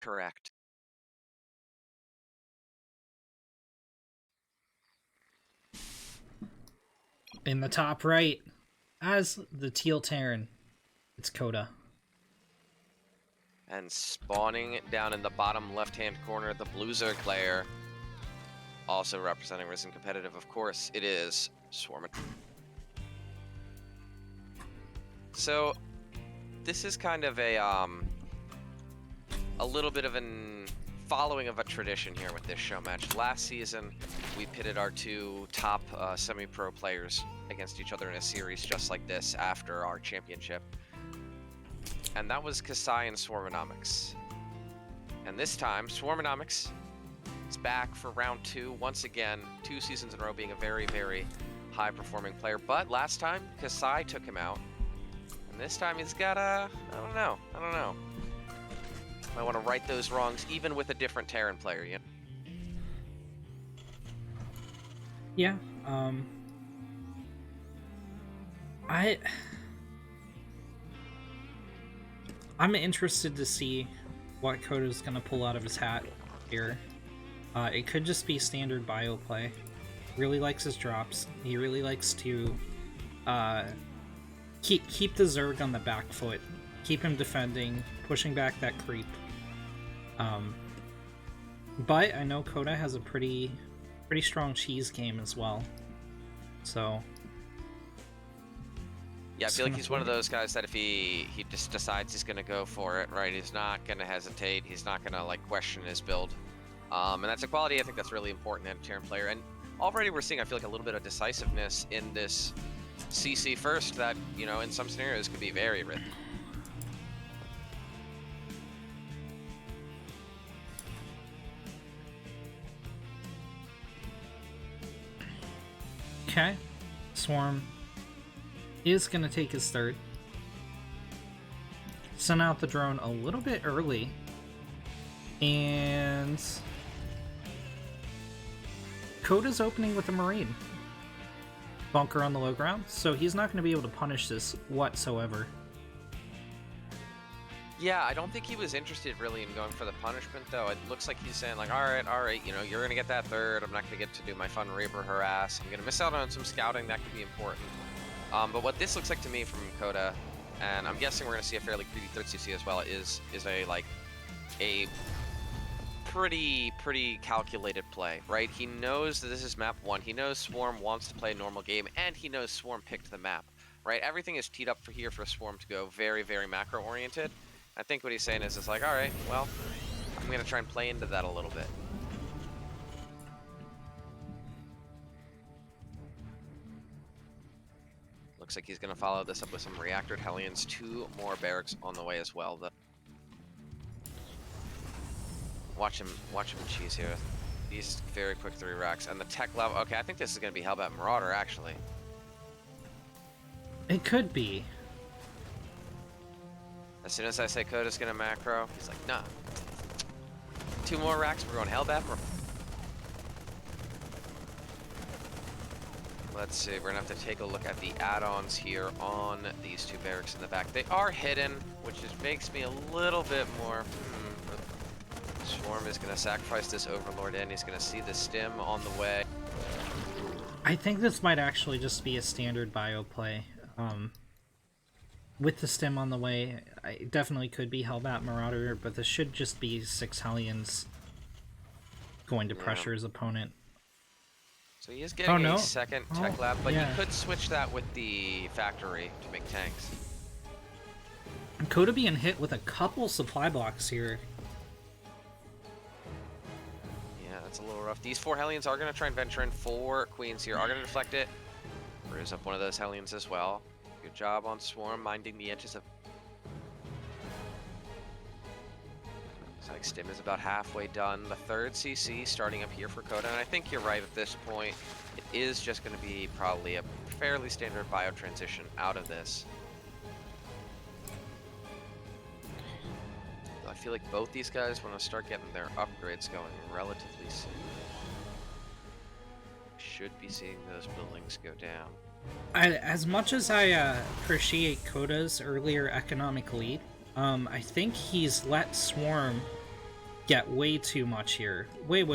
Correct. In the top right, as the Teal Terran, it's Koda. And spawning down in the bottom left-hand corner, the blue Zerg player, also representing Ris3n competitive, of course, it is Swarmonomics. So this is kind of a little bit of an following of a tradition here with this show match. Last season, we pitted our two top semi-pro players against each other in a series just like this after our championship. And that was Kasai and Swarmonomics. And this time, Swarmonomics is back for round 2, once again, 2 seasons in a row being a very, very high-performing player. But last time, Kasai took him out. And this time he's got I don't know. I want to right those wrongs, even with a different Terran player, you know? Yeah, I'm interested to see what Koda's gonna pull out of his hat here. It could just be standard bio play. Really likes his drops. He really likes to keep the Zerg on the back foot, keep him defending, pushing back that creep. But I know Koda has a pretty strong cheese game as well. So yeah, I feel like he's one of those guys that if he just decides he's gonna go for it, right? He's not gonna hesitate. He's not gonna like question his build. And that's a quality I think that's really important in a Terran player. And already we're seeing, I feel like, a little bit of decisiveness in this CC first that, you know, in some scenarios could be very rich. okay, Swarm is gonna take his third. Sent out the drone a little bit early, and Koda's opening with a Marine. Bunker on the low ground, so he's not going to be able to punish this whatsoever. Yeah, I don't think he was interested really in going for the punishment, though. It looks like he's saying, like, all right, you know, you're going to get that third. I'm not going to get to do my fun Reaper harass. I'm going to miss out on some scouting. That could be important. But what this looks like to me from Koda, and I'm guessing we're going to see a fairly greedy third CC as well, is a pretty calculated play, right? He knows that this is map 1. He knows Swarm wants to play a normal game, and he knows Swarm picked the map, right? Everything is teed up for here for Swarm to go very, very macro-oriented. I think what he's saying is, it's like, all right, well, I'm going to try and play into that a little bit. Looks like he's going to follow this up with some reactored Hellions. 2 more barracks on the way as well, though. Watch him cheese here. These very quick 3 racks. And the tech level, okay, I think this is going to be Hellbat Marauder, actually. It could be. As soon as I say Koda's going to macro, he's like, nah. 2 more racks, we're going Hellbat Marauder. Let's see, we're going to have to take a look at the add-ons here on these 2 barracks in the back. They are hidden, which just makes me a little bit more... Swarm is going to sacrifice this Overlord in. He's going to see the stim on the way. I think this might actually just be a standard bio play. With the stim on the way, it definitely could be Hellbat Marauder, but this should just be 6 Hellions going to pressure his opponent. So he is getting a second tech lab, but you could switch that with the factory to make tanks. Koda being hit with a couple supply blocks here. That's a little rough. These 4 Hellions are going to try and venture in. 4 Queens here are going to deflect it. Bruise up one of those Hellions as well. Good job on Swarm, minding the edges of... Looks like Stim is about halfway done. The 3rd CC starting up here for Koda, and I think you're right at this point. It is just going to be probably a fairly standard bio transition out of this. I feel like both these guys want to start getting their upgrades going relatively soon. Should be seeing those buildings go down. As much as I appreciate Koda's earlier economic lead, I think he's let Swarm get way too much here. Way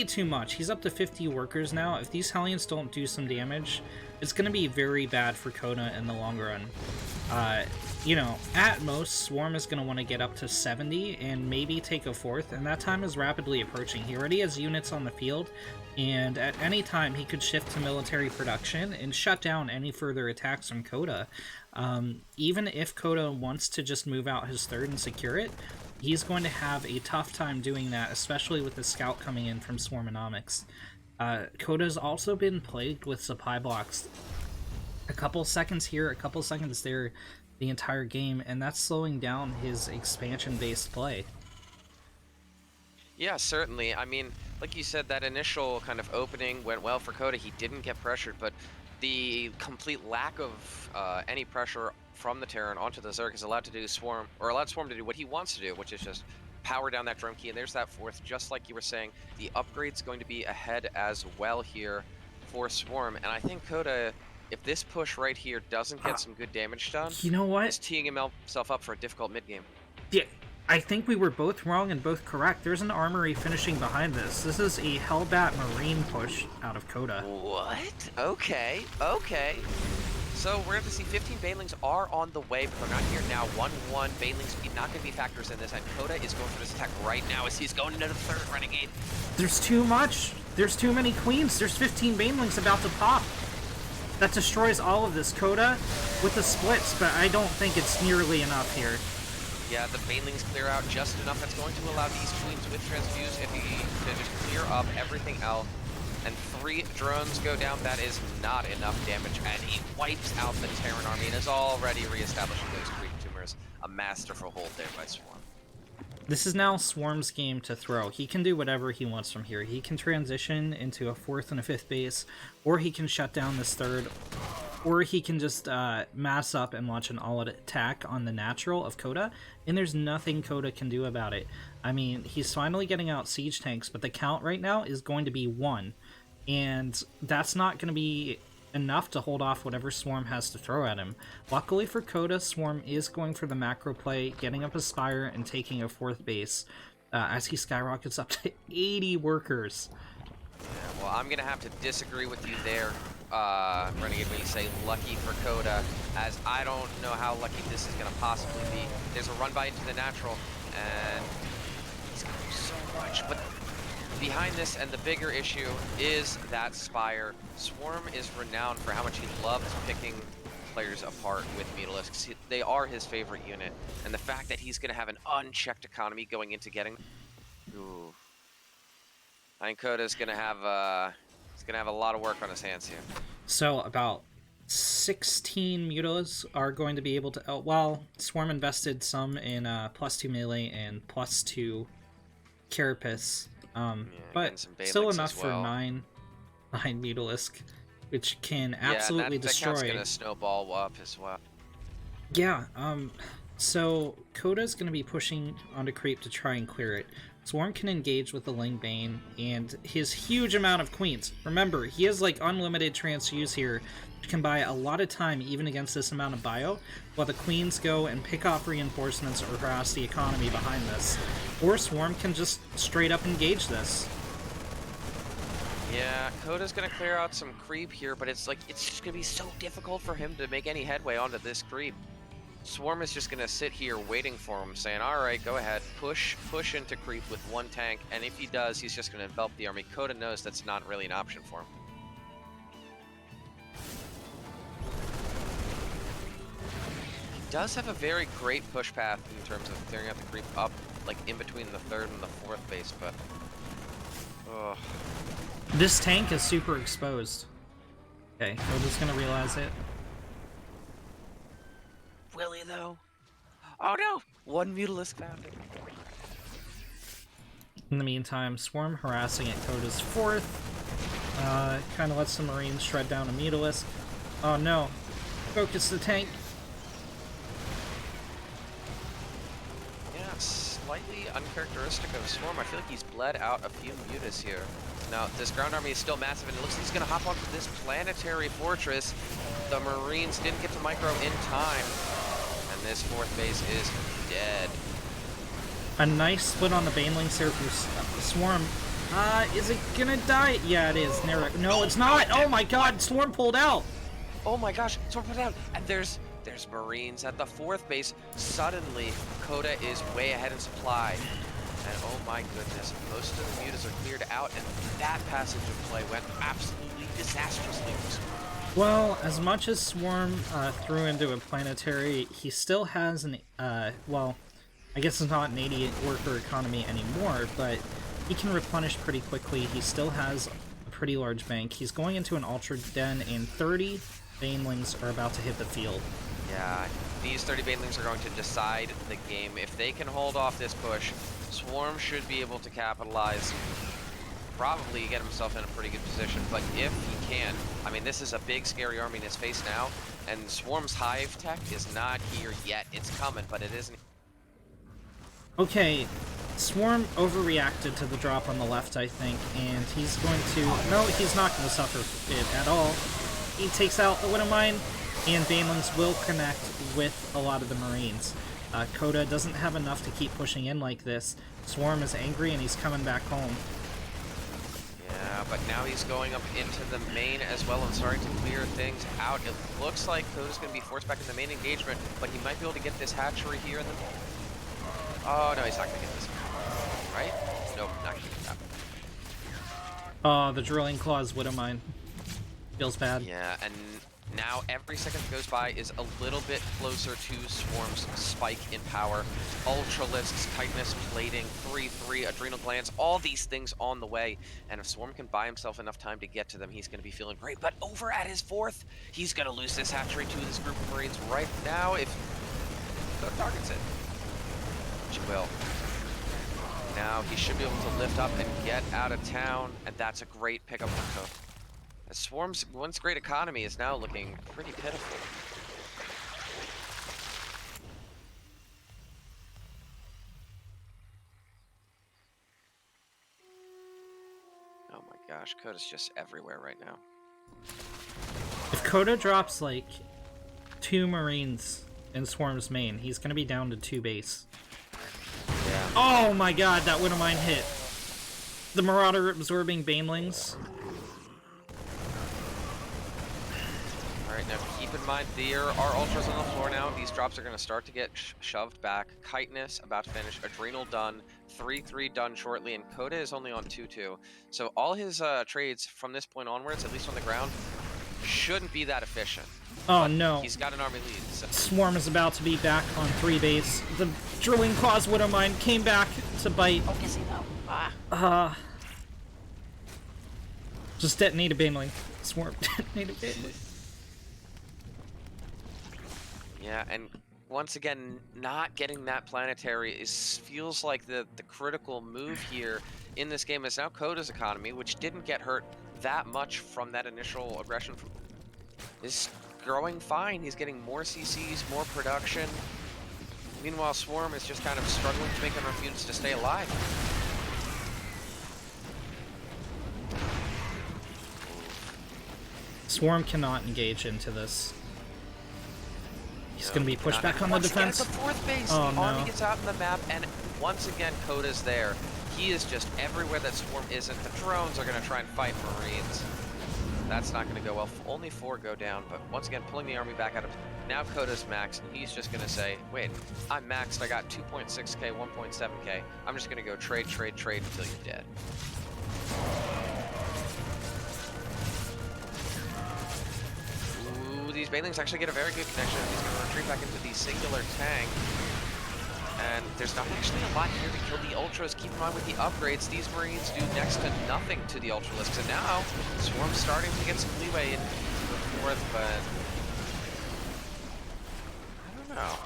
too much. He's up to 50 workers now. If these Hellions don't do some damage, it's going to be very bad for Koda in the long run. You know, at most, Swarm is going to want to get up to 70 and maybe take a fourth, and that time is rapidly approaching. He already has units on the field, and at any time he could shift to military production and shut down any further attacks from Koda. Even if Koda wants to just move out his third and secure it, he's going to have a tough time doing that, especially with the scout coming in from Swarmonomics. Koda's also been plagued with supply blocks. A couple seconds here, a couple seconds there, the entire game, and that's slowing down his expansion-based play. Yeah, certainly. I mean, like you said, that initial kind of opening went well for Koda. He didn't get pressured, but the complete lack of any pressure from the Terran onto the Zerg has allowed Swarm to do what he wants to do, which is just power down that drum key, and there's that fourth. Just like you were saying, the upgrade's going to be ahead as well here for Swarm, and I think Koda, if this push right here doesn't get some good damage done, you know what? He's teeing himself up for a difficult mid-game. Yeah, I think we were both wrong and both correct. There's an armory finishing behind this. This is a Hellbat Marine push out of Koda. What? Okay. So we're going to see 15 Banelings are on the way, but they're not here now. 1-1. Banelings not going to be factors in this, and Koda is going for this attack right now as he's going into the third Renegade. There's too much. There's too many queens. There's 15 Banelings about to pop. That destroys all of this. Koda with the splits, but I don't think it's nearly enough here. Yeah, the Banelings clear out just enough. That's going to allow these queens with transfuse to just clear up everything else. And 3 drones go down. That is not enough damage, and he wipes out the Terran army and is already reestablishing those creep tumors. A masterful hold there by Swarm. This is now Swarm's game to throw. He can do whatever he wants from here. He can transition into a 4th and a 5th base, or he can shut down this 3rd, or he can just mass up and launch an all-out attack on the natural of Koda, and there's nothing Koda can do about it. I mean, he's finally getting out siege tanks, but the count right now is going to be 1, and that's not going to be enough to hold off whatever Swarm has to throw at him. Luckily for Koda, Swarm is going for the macro play, getting up a Spire and taking a 4th base as he skyrockets up to 80 workers. Yeah, well, I'm going to have to disagree with you there, Renegade, when you say lucky for Koda, as I don't know how lucky this is going to possibly be. There's a run by into the natural, and he's going to do so much, but behind this, and the bigger issue, is that Spire. Swarm is renowned for how much he loves picking players apart with Mutalisks. They are his favorite unit, and the fact that he's going to have an unchecked economy going into getting... Ooh. I think Koda's going to have a lot of work on his hands here. So about 16 Mutalisks are going to be able to... well, Swarm invested some in +2 melee and +2 Carapace. Yeah, but still enough for 9 Mutalisk, which can absolutely destroy. That's going to snowball up as well. Yeah, so Koda's going to be pushing onto creep to try and clear it. Swarm can engage with the Ling Bane and his huge amount of queens. Remember, he has like unlimited transfuse here, which can buy a lot of time even against this amount of bio, while the queens go and pick off reinforcements or harass the economy behind this. Or Swarm can just straight up engage this. Yeah, Koda's gonna clear out some creep here, but it's just gonna be so difficult for him to make any headway onto this creep. Swarm is just gonna sit here waiting for him, saying, alright, go ahead, push into creep with 1 tank, and if he does, he's just gonna envelop the army. Koda knows that's not really an option for him. He does have a very great push path in terms of clearing out the creep up, like in between the 3rd and the 4th base, but... ugh. This tank is super exposed. Okay, Koda's gonna realize it. Will he, though? Oh no! 1 Mutalisk found it. In the meantime, Swarm harassing at Koda's 4th. Kind of lets the Marines shred down a Mutalisk. Oh no. Focus the tank. Yeah, slightly uncharacteristic of Swarm. I feel like he's bled out a few Mutas here. Now, this ground army is still massive, and it looks like he's going to hop onto this planetary fortress. The Marines didn't get to micro in time, and this 4th base is dead. A nice split on the Banelings here for Swarm. Is it gonna die? Yeah, it is. No, it's not! Oh my god, Swarm pulled out! Oh my gosh, Swarm pulled out! And there's Marines at the 4th base. Suddenly, Koda is way ahead in supply. And oh my goodness, most of the mutas are cleared out, and that passage of play went absolutely disastrously for Swarm. Well, as much as Swarm threw into a planetary, he still has an, well, I guess it's not an 80 worker economy anymore, but he can replenish pretty quickly. He still has a pretty large bank. He's going into an Ultra Den, and 30 Banelings are about to hit the field. Yeah, these 30 Banelings are going to decide the game. If they can hold off this push, Swarm should be able to capitalize, probably get himself in a pretty good position, but if he can, I mean, this is a big, scary army in his face now, and Swarm's Hive tech is not here yet. It's coming, but it isn't. Okay, Swarm overreacted to the drop on the left, I think, and he's going to... No, he's not going to suffer it at all. He takes out the Widowmine, and Banelings will connect with a lot of the Marines. Koda doesn't have enough to keep pushing in like this. Swarm is angry, and he's coming back home. Yeah, but now he's going up into the main as well and starting to clear things out. It looks like Koda's going to be forced back in the main engagement, but he might be able to get this hatchery here in the... Oh, no, he's not going to get this. Right? Nope, not going to get that. Oh, the Drilling Claws Widowmine. Feels bad. Yeah, and now every second that goes by is a little bit closer to Swarm's spike in power. Ultralisks, Chitinous, Plating, 3-3, Adrenal Glands, all these things on the way. And if Swarm can buy himself enough time to get to them, he's going to be feeling great. But over at his 4th, he's going to lose this hatchery to this group of Marines right now if Koda targets it. Which he will. Now he should be able to lift up and get out of town, and that's a great pickup for Koda. Swarm's once great economy is now looking pretty pitiful. Oh my gosh, Koda's just everywhere right now. If Koda drops, like, 2 Marines in Swarm's main, he's gonna be down to 2 base. Yeah. Oh my god, that Widowmine hit. The Marauder absorbing Banelings. Alright, now keep in mind there are ultras on the floor now. These drops are going to start to get shoved back. Chitinous about to finish. Adrenal done. 3-3 done shortly. And Koda is only on 2-2. So all his trades from this point onwards, at least on the ground, shouldn't be that efficient. Oh but no. He's got an army lead. So. Swarm is about to be back on 3 base. The Drilling Claws Widowmine came back to bite. Oh, is he though? Just detonate a Baneling. Swarm detonate a Baneling. Yeah, and once again, not getting that planetary feels like the critical move here in this game. Is now Koda's economy, which didn't get hurt that much from that initial aggression, is growing fine. He's getting more CCs, more production. Meanwhile, Swarm is just kind of struggling to make enough units to stay alive. Swarm cannot engage into this. He's going to be pushed back on the defense. At the 4th base, oh, the no. army gets out in the map, and once again, Koda's there. He is just everywhere that Swarm isn't. The drones are going to try and fight Marines. That's not going to go well. Only 4 go down, but once again, pulling the army back out of... Now Koda's maxed, and he's just going to say, wait, I'm maxed. I got 2.6k, 1.7k. I'm just going to go trade until you're dead. These Banelings actually get a very good connection. He's going to retreat back into the singular tank. And there's not actually a lot here to kill the Ultras. Keep in mind with the upgrades, these Marines do next to nothing to the Ultralisks. And now, Swarm's starting to get some leeway in the 4th, but... I don't know.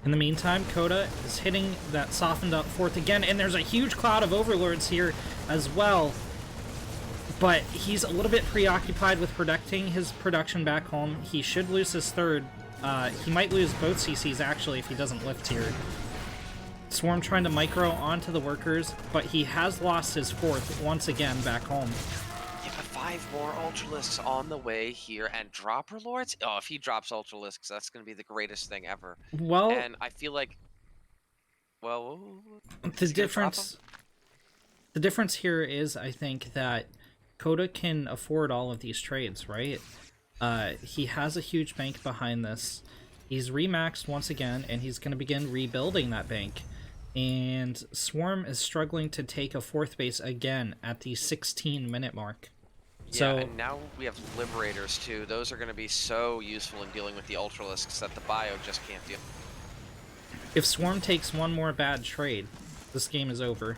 In the meantime, Koda is hitting that softened up 4th again, and there's a huge cloud of Overlords here as well. But he's a little bit preoccupied with protecting his production back home. He should lose his 3rd. He might lose both CCs, actually, if he doesn't lift here. Swarm trying to micro onto the workers, but he has lost his 4th once again back home. Yeah, but 5 more Ultralisks on the way here, and Dropper Lords? Oh, if he drops Ultralisks, that's going to be the greatest thing ever. Well, And I feel like, well, the is he gonna drop him? the difference here is, I think, that Koda can afford all of these trades, right? He has a huge bank behind this. He's remaxed once again, and he's going to begin rebuilding that bank. And Swarm is struggling to take a 4th base again at the 16-minute mark. Yeah, So, and now we have Liberators too. Those are going to be so useful in dealing with the Ultralisks that the Bio just can't do. if Swarm takes one more bad trade, this game is over.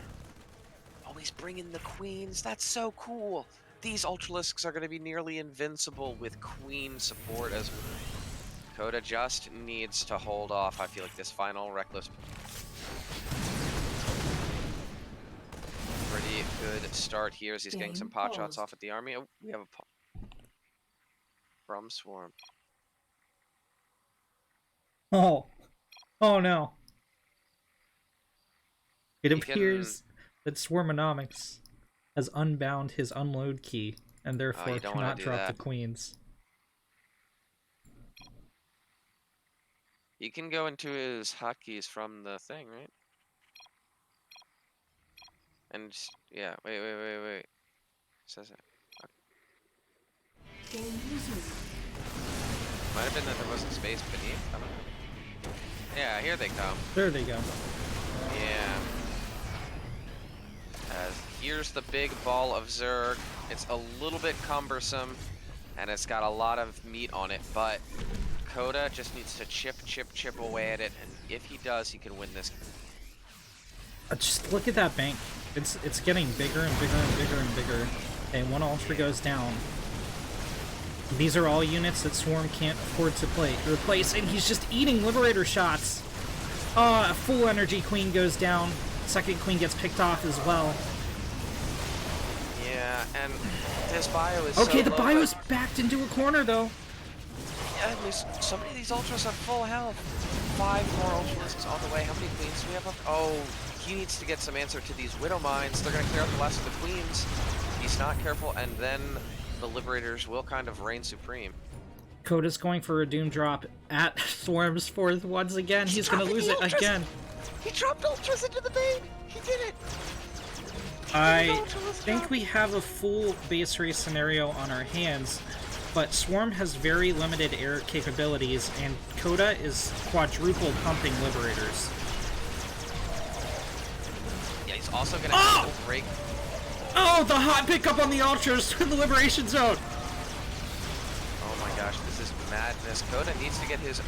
Oh, he's bringing the Queens. That's so cool. These Ultralisks are going to be nearly invincible with Queen support as Koda just needs to hold off. I feel like this final Reckless. Pretty good start here as he's getting some pot shots off at the army. Oh, we have a pot from Swarm. Oh. Oh no. It He appears that Swarmonomics has unbound his unload key and therefore you don't wanna cannot do drop that. the queens. He can go into his hotkeys from the thing, right? And just, yeah, wait. Says it. Okay. Might have been that there wasn't space beneath. I don't know. Yeah, here they come. There they go. Yeah. Here's the big ball of Zerg. It's a little bit cumbersome, and it's got a lot of meat on it, but Koda just needs to chip away at it, and if he does, he can win this. Just look at that bank. It's getting bigger and bigger and bigger and bigger. And one Ultra goes down. These are all units that Swarm can't afford to replace, and he's just eating Liberator shots. Oh, a full energy Queen goes down. Second Queen gets picked off as well. Yeah, and this Bio is Okay, so the low, Bio's but backed into a corner, though. yeah, so many of these Ultras have full health. 5 more Ultralisks on the way. How many Queens do we have up? Oh, he needs to get some answer to these Widow Mines. They're going to clear out the last of the Queens. He's not careful, and then the Liberators will kind of reign supreme. Koda's going for a Doom drop at Swarm's 4th once again. He's going to lose it again. He dropped Ultras into the bait! He did it! I think we have a full base race scenario on our hands, but Swarm has very limited air capabilities, and Koda is quadruple pumping Liberators. Yeah, he's also going to break. Oh, the hot pickup on the Ultras for the Liberation Zone! Oh my gosh, this is madness. Koda needs to get his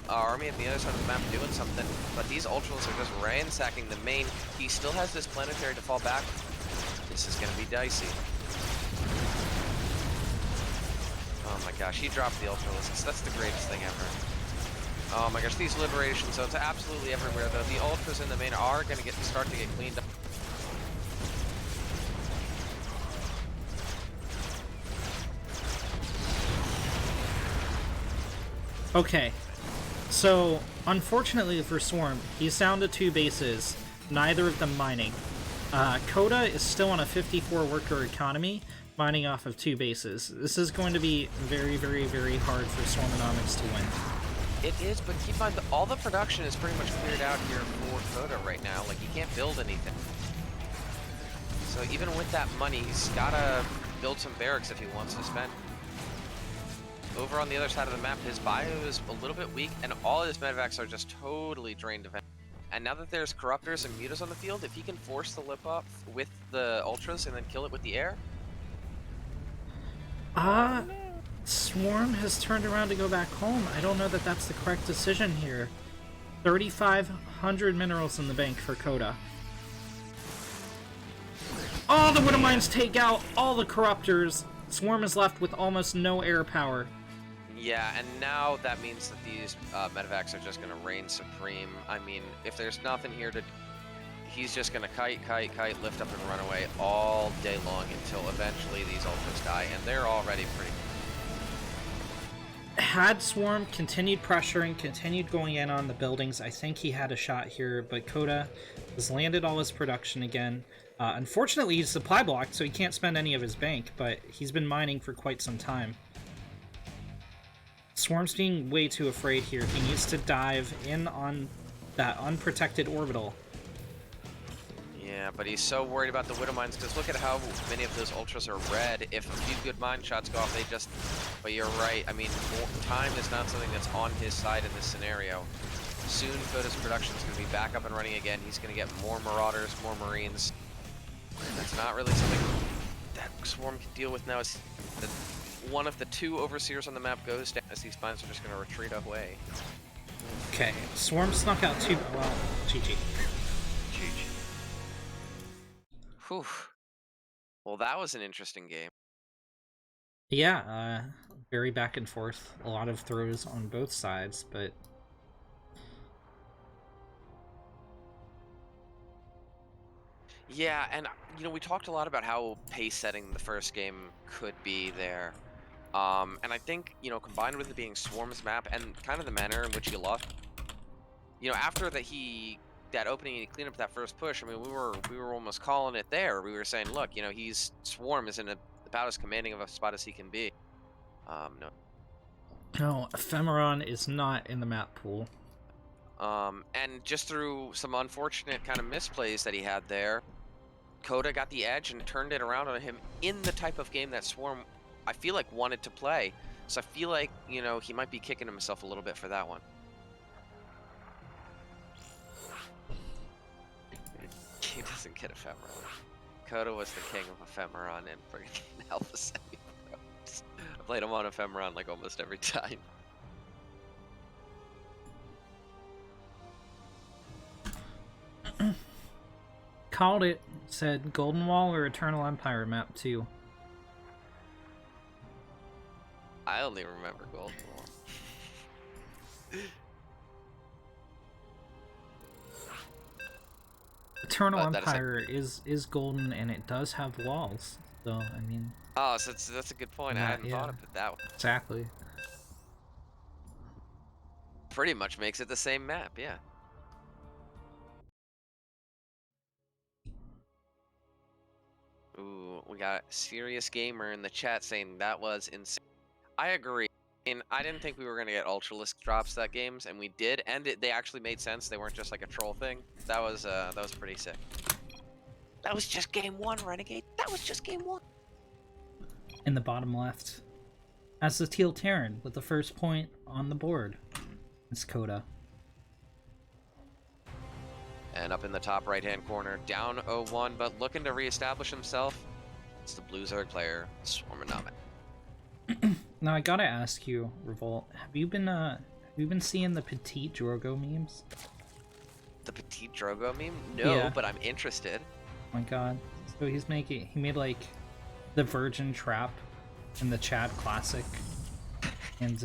army at the other side of the map doing something, but these Ultras are just ransacking the main. He still has this planetary to fall back. This is going to be dicey. Oh my gosh, he dropped the Ultralisks. That's the greatest thing ever. Oh my gosh, these Liberation Zones are absolutely everywhere, though. The Ultras in the main are going to start to get cleaned up. Okay, so unfortunately for Swarm, he's down to 2 bases, neither of them mining. Koda is still on a 54 worker economy, mining off of 2 bases. This is going to be very, very, very hard for Swarmonomics to win. It is, but keep in mind that all the production is pretty much cleared out here for Koda right now. Like, he can't build anything. So even with that money, he's gotta build some barracks if he wants to spend. Over on the other side of the map, his bio is a little bit weak, and all his medevacs are just totally drained of him. And now that there's Corruptors and Mutas on the field, if he can force the lip up with the Ultras and then kill it with the air... Swarm has turned around to go back home. I don't know that that's the correct decision here. 3,500 minerals in the bank for Koda. All the Widow Mines take out all the Corruptors. Swarm is left with almost no air power. Yeah, and now that means that these medevacs are just going to reign supreme. I mean, if there's nothing here to... He's just going to kite, lift up and run away all day long until eventually these Ultras die, and they're already pretty... Had Swarm continued pressuring, continued going in on the buildings, I think he had a shot here, but Koda has landed all his production again. Unfortunately, he's supply blocked, so he can't spend any of his bank, but he's been mining for quite some time. Swarm's being way too afraid here. He needs to dive in on that unprotected orbital. Yeah, but he's so worried about the Widow Mines, because look at how many of those Ultras are red. If a few good mine shots go off, they just... But you're right, I mean, time is not something that's on his side in this scenario. Soon, Koda's production is going to be back up and running again. He's going to get more Marauders, more Marines. That's not really something that Swarm can deal with now. As one of the 2 Overseers on the map goes down, as these mines are just going to retreat away. Okay, Swarm snuck out 2... Well, GG. Whew. Well, that was an interesting game. Yeah, very back and forth. A lot of throws on both sides, but... Yeah, and, you know, we talked a lot about how pace setting the first game could be there. And I think, you know, combined with it being Swarm's map and kind of the manner in which he lost, you know, after that opening and he cleaned up that first push, I mean, we were almost calling it there. We were saying, look, you know, Swarm is in about as commanding of a spot as he can be. No. No, Ephemeron is not in the map pool. And just through some unfortunate kind of misplays that he had there, Koda got the edge and turned it around on him in the type of game that Swarm, I feel like, wanted to play. So I feel like, you know, he might be kicking himself a little bit for that one. He doesn't get Ephemeron. Koda was the king of Ephemeron in friggin' Alpha Semi-Pros. I played him on Ephemeron like almost every time. Called it. Said Golden Wall or Eternal Empire map 2. I only remember Golden Wall. Eternal Empire is golden and it does have walls. So I mean. Oh, so that's a good point. I hadn't thought of it that way. Exactly. Pretty much makes it the same map, yeah. Ooh, we got Serious Gamer in the chat saying that was insane. I agree. And I didn't think we were going to get Ultralisk drops that games, and we did, and they actually made sense. They weren't just like a troll thing. That was pretty sick. That was just game 1, Renegade. That was just game 1. In the bottom left, as the Teal Terran with the first point on the board, it's Koda. And up in the top right-hand corner, down 0-1, but looking to reestablish himself, it's the Blue Zerg player, Swarmonomics. Now I gotta ask you, Revolt, have you been seeing the Petite Drogo memes? The Petite Drogo meme? No, yeah. But I'm interested. Oh my god. So he made like the Virgin Trap in the Chad Classic. And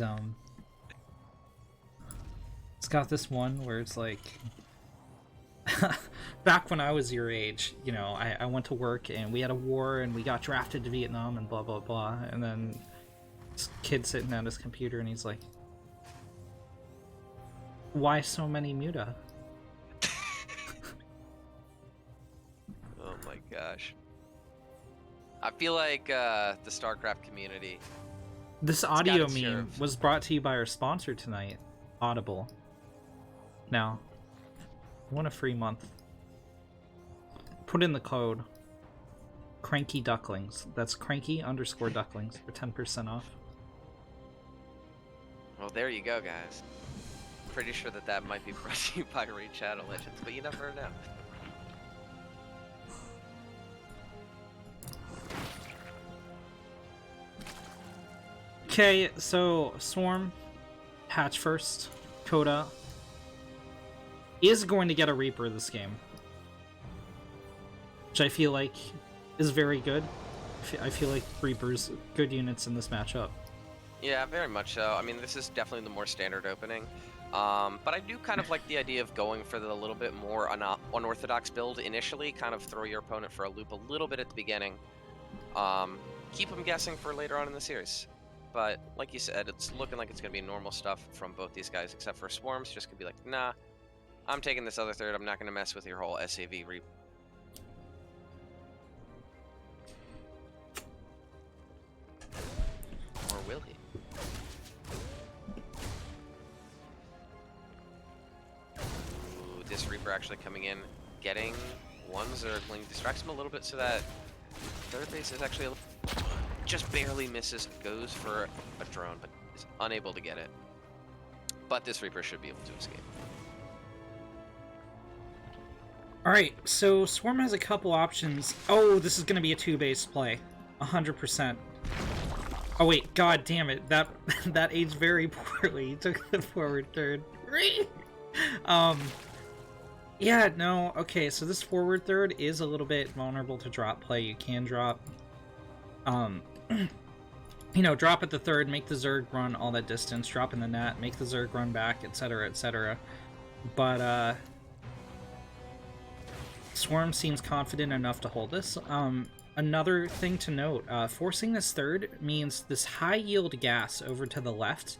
it's got this one where it's like back when I was your age, you know, I went to work and we had a war and we got drafted to Vietnam and blah blah blah, and then this kid sitting at his computer and he's like, why so many Muta? Oh my gosh. I feel like the StarCraft community. This audio meme was brought to you by our sponsor tonight, Audible. Now, you want a free month? Put in the code Cranky Ducklings. That's cranky_ducklings for 10% off. Well, there you go, guys. Pretty sure that might be brought to you by Raid Shadow Legends, but you never know. Okay, so Swarm, hatch first, Koda is going to get a Reaper this game, which I feel like is very good. I feel like Reaper's good units in this matchup. Yeah, very much so. I mean, this is definitely the more standard opening. But I do kind of like the idea of going for the little bit more unorthodox build initially, kind of throw your opponent for a loop a little bit at the beginning. Keep them guessing for later on in the series. But like you said, it's looking like it's going to be normal stuff from both these guys, except for Swarms. Just going to be like, nah, I'm taking this other third. I'm not going to mess with your whole SAV actually coming in, getting one Zergling, distracts him a little bit so that third base is actually just barely misses, goes for a drone, but is unable to get it. But this Reaper should be able to escape. Alright, so Swarm has a couple options. Oh, this is going to be a 2-base play. 100%. Oh wait, god damn it. That aged very poorly. He took the forward third. Yeah, no, okay, so this forward third is a little bit vulnerable to drop play. You can drop, you know, drop at the third, make the Zerg run all that distance, drop in the net, make the Zerg run back, etc., etc. But, Swarm seems confident enough to hold this. Another thing to note, forcing this third means this high-yield gas over to the left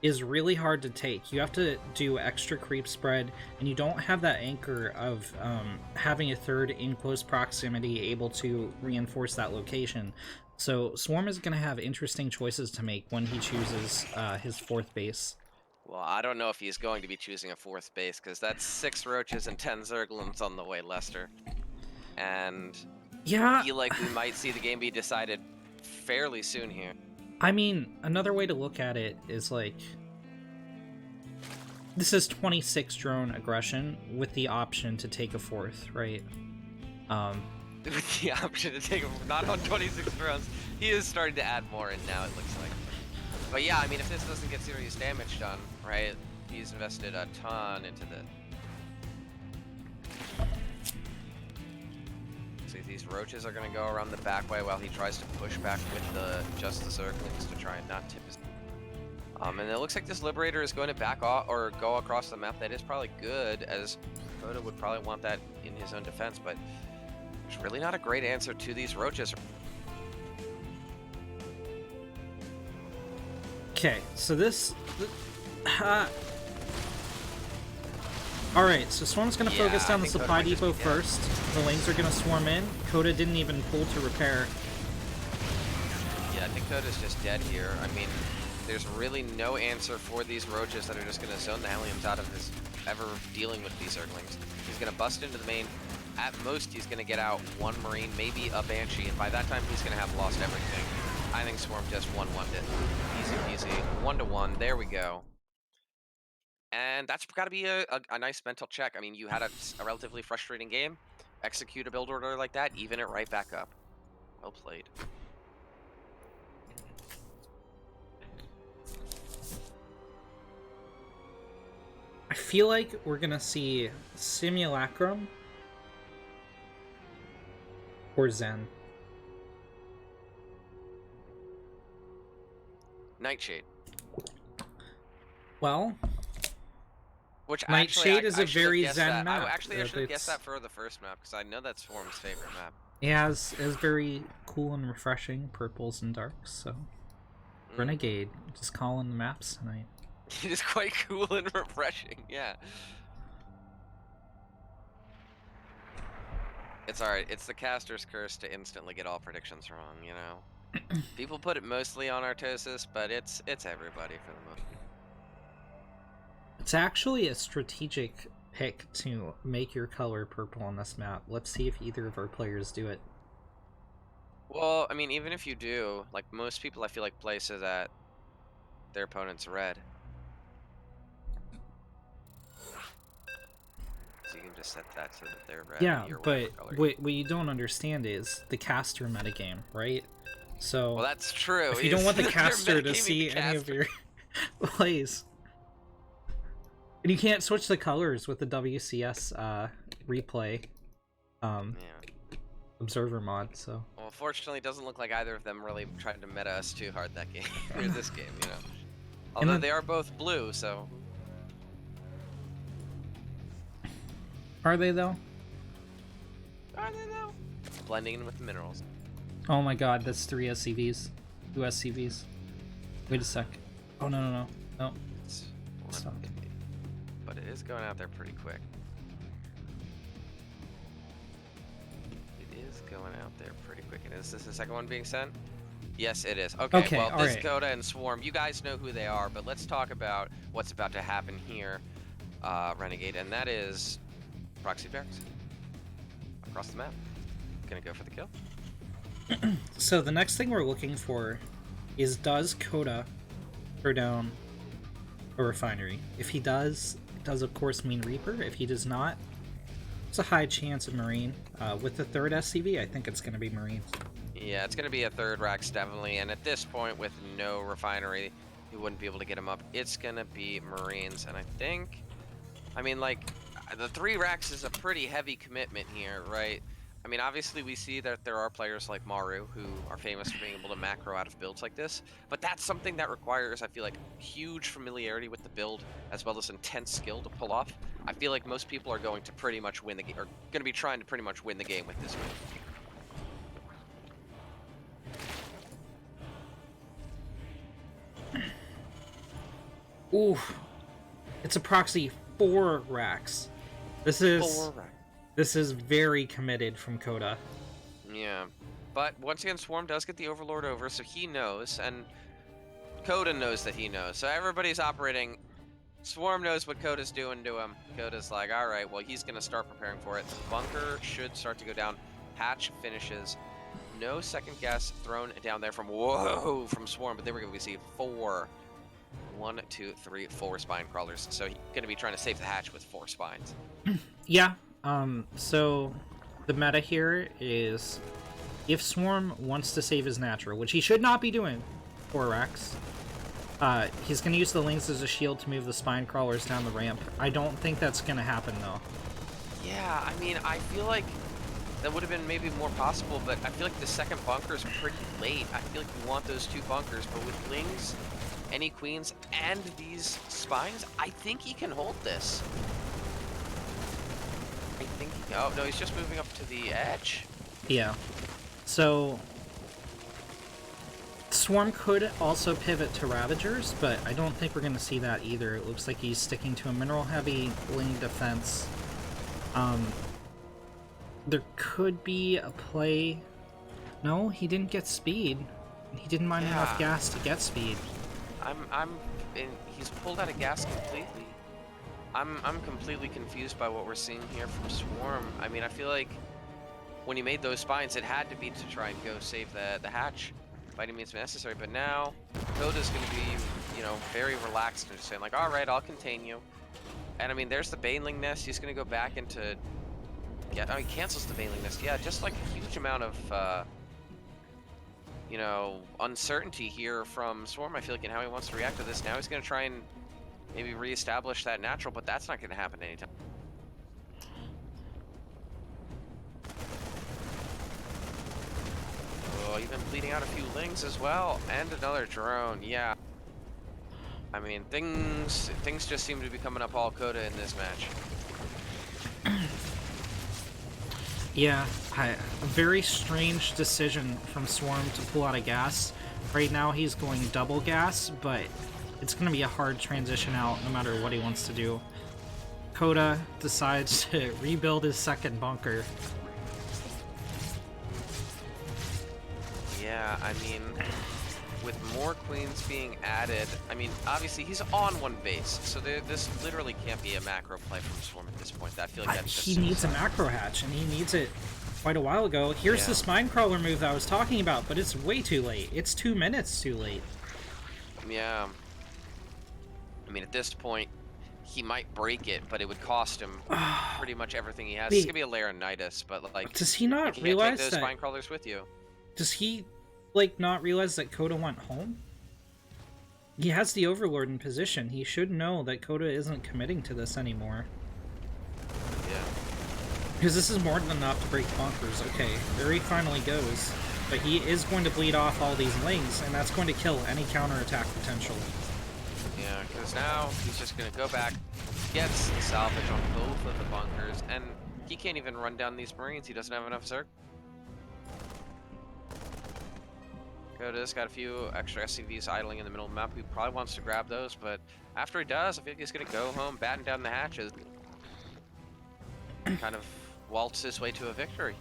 is really hard to take. You have to do extra creep spread, and you don't have that anchor of having a third in close proximity able to reinforce that location. So Swarm is going to have interesting choices to make when he chooses his fourth base. Well, I don't know if he's going to be choosing a fourth base, because that's 6 Roaches and 10 Zerglings on the way, Lester. And yeah, I feel like we might see the game be decided fairly soon here. I mean, another way to look at it is like, this is 26 drone aggression with the option to take a fourth, right? With the option to take him, not on 26 drones. He is starting to add more in now, it looks like. But yeah, I mean, if this doesn't get serious damage done, right? He's invested a ton into this. So these Roaches are going to go around the back way while he tries to push back with just the Zerglings to try and not tip his... and it looks like this Liberator is going to back off or go across the map. That is probably good, as Koda would probably want that in his own defense, but there's really not a great answer to these Roaches. Okay, so this... Alright, so Swarm's going to focus down the supply depot first. The lanes are going to swarm in. Koda didn't even pull to repair. Yeah, I think Koda's just dead here. I mean, there's really no answer for these Roaches that are just going to zone the Hellions out of this ever dealing with these Zerglings. He's going to bust into the main. At most, he's going to get out one Marine, maybe a Banshee, and by that time, he's going to have lost everything. I think Swarm just 1-1'd it. Easy peasy. 1-1. There we go. And that's got to be a nice mental check. I mean, you had a relatively frustrating game. Execute a build order like that, even it right back up. Well played. I feel like we're going to see Simulacrum or Zen. Nightshade. Well, which Nightshade is a very Zen that. map. I should have guessed that for the first map, because I know that's Swarm's favorite map. Yeah, it's very cool and refreshing, purples and darks, so... Renegade, just calling the maps tonight. It is quite cool and refreshing, yeah. It's alright, it's the caster's curse to instantly get all predictions wrong, you know? People put it mostly on Artosis, but it's everybody for the most part. It's actually a strategic pick to make your color purple on this map. Let's see if either of our players do it. Well, I mean, even if you do, like, most people I feel like play so that their opponent's red. So you can just set that so that they're red. Yeah, and you're but color. what you don't understand is the caster metagame, right? So well, that's true. If you don't want the caster to see any of your plays, and you can't switch the colors with the WCS replay observer mod, so. Well, fortunately, it doesn't look like either of them really tried to meta us too hard that game, or this game, you know. Although they are both blue, so. Are they though? Are they though? Blending in with the minerals. Oh my god, that's 3 SCVs. 2 SCVs. Wait a sec. Oh no. Stop. But it is going out there pretty quick. It is going out there pretty quick. And is this the second one being sent? Yes, it is. Okay, well, this Koda and Swarm, you guys know who they are, but let's talk about what's about to happen here, Renegade, and that is proxy barracks. Across the map. Gonna go for the kill. So the next thing we're looking for is, does Koda throw down a refinery? If he does, it does of course mean Reaper. If he does not, it's a high chance of Marine. With the third SCV, I think it's going to be Marines. Yeah, it's gonna be a third Rex, definitely. And at this point, with no refinery, he wouldn't be able to get him up. It's gonna be Marines, and I think, I mean, like, the 3 Rex is a pretty heavy commitment here, right? I mean, obviously we see that there are players like Maru who are famous for being able to macro out of builds like this, but that's something that requires, I feel like, huge familiarity with the build as well as intense skill to pull off. I feel like most people are going to pretty much win the game, or going to be trying to pretty much win the game with this move. Ooh, it's a proxy 4 racks. This is 4 Rex. This is very committed from Koda. Yeah, but once again, Swarm does get the Overlord over, so he knows, and Koda knows that he knows. So everybody's operating. Swarm knows what Koda's doing to him. Koda's like, all right, well, he's going to start preparing for it. The bunker should start to go down. Hatch finishes. No second guess thrown down there from, whoa, from Swarm, but there we go. We see 4. 1, 2, 3, 4 spine crawlers. So he's going to be trying to save the hatch with 4 spines. Yeah. So the meta here is, if Swarm wants to save his natural, which he should not be doing for Rex, he's going to use the Lings as a shield to move the spine crawlers down the ramp. I don't think that's going to happen, though. Yeah, I mean, I feel like that would have been maybe more possible, but I feel like the second bunker is pretty late. I feel like you want those 2 bunkers, but with Lings, any queens, and these spines, I think he can hold this. I think he can. Oh, no, he's just moving up to the edge. Yeah. So Swarm could also pivot to Ravagers, but I don't think we're going to see that either. It looks like he's sticking to a mineral-heavy Ling defense. There could be a play... No, he didn't get speed. He didn't mine enough gas to get speed. He's pulled out of gas completely. I'm completely confused by what we're seeing here from Swarm. I mean, I feel like when he made those spines, it had to be to try and go save the hatch by any means necessary. But now, Koda's going to be, you know, very relaxed and just saying like, all right, I'll contain you. And I mean, there's the Baneling Nest. He's going to go back into... Yeah, oh, he cancels the Baneling Nest. Yeah, just like a huge amount of... you know, uncertainty here from Swarm, I feel like, in how he wants to react to this. Now he's going to try and maybe reestablish that natural, but that's not going to happen anytime. Oh, even bleeding out a few Lings as well, and another drone, yeah. I mean, things just seem to be coming up all Koda in this match. Yeah, a very strange decision from Swarm to pull out of gas. Right now he's going double gas, but it's going to be a hard transition out no matter what he wants to do. Koda decides to rebuild his second bunker. Yeah, I mean, with more queens being added, I mean, obviously he's on 1 base, so this literally can't be a macro play from Swarm at this point. I feel like that's just he needs a macro hatch, and he needs it quite a while ago. Here's the spine crawler move that I was talking about, but it's way too late. It's 2 minutes too late. Yeah. I mean, at this point, he might break it, but it would cost him pretty much everything he has. It's gonna be a Larynnitis, but like, does he not you realize can't take those that? spine crawlers with you. Does he like not realize that Koda went home? He has the Overlord in position. He should know that Koda isn't committing to this anymore. Yeah. Because this is more than enough to break bunkers. Okay, there he finally goes. But he is going to bleed off all these Lings, and that's going to kill any counterattack potential. Yeah, because now he's just going to go back, gets the salvage on both of the bunkers, and he can't even run down these Marines. He doesn't have enough Zerg. Koda's got a few extra SCVs idling in the middle of the map. He probably wants to grab those, but after he does, I feel like he's going to go home, batten down the hatches, kind of waltz his way to a victory.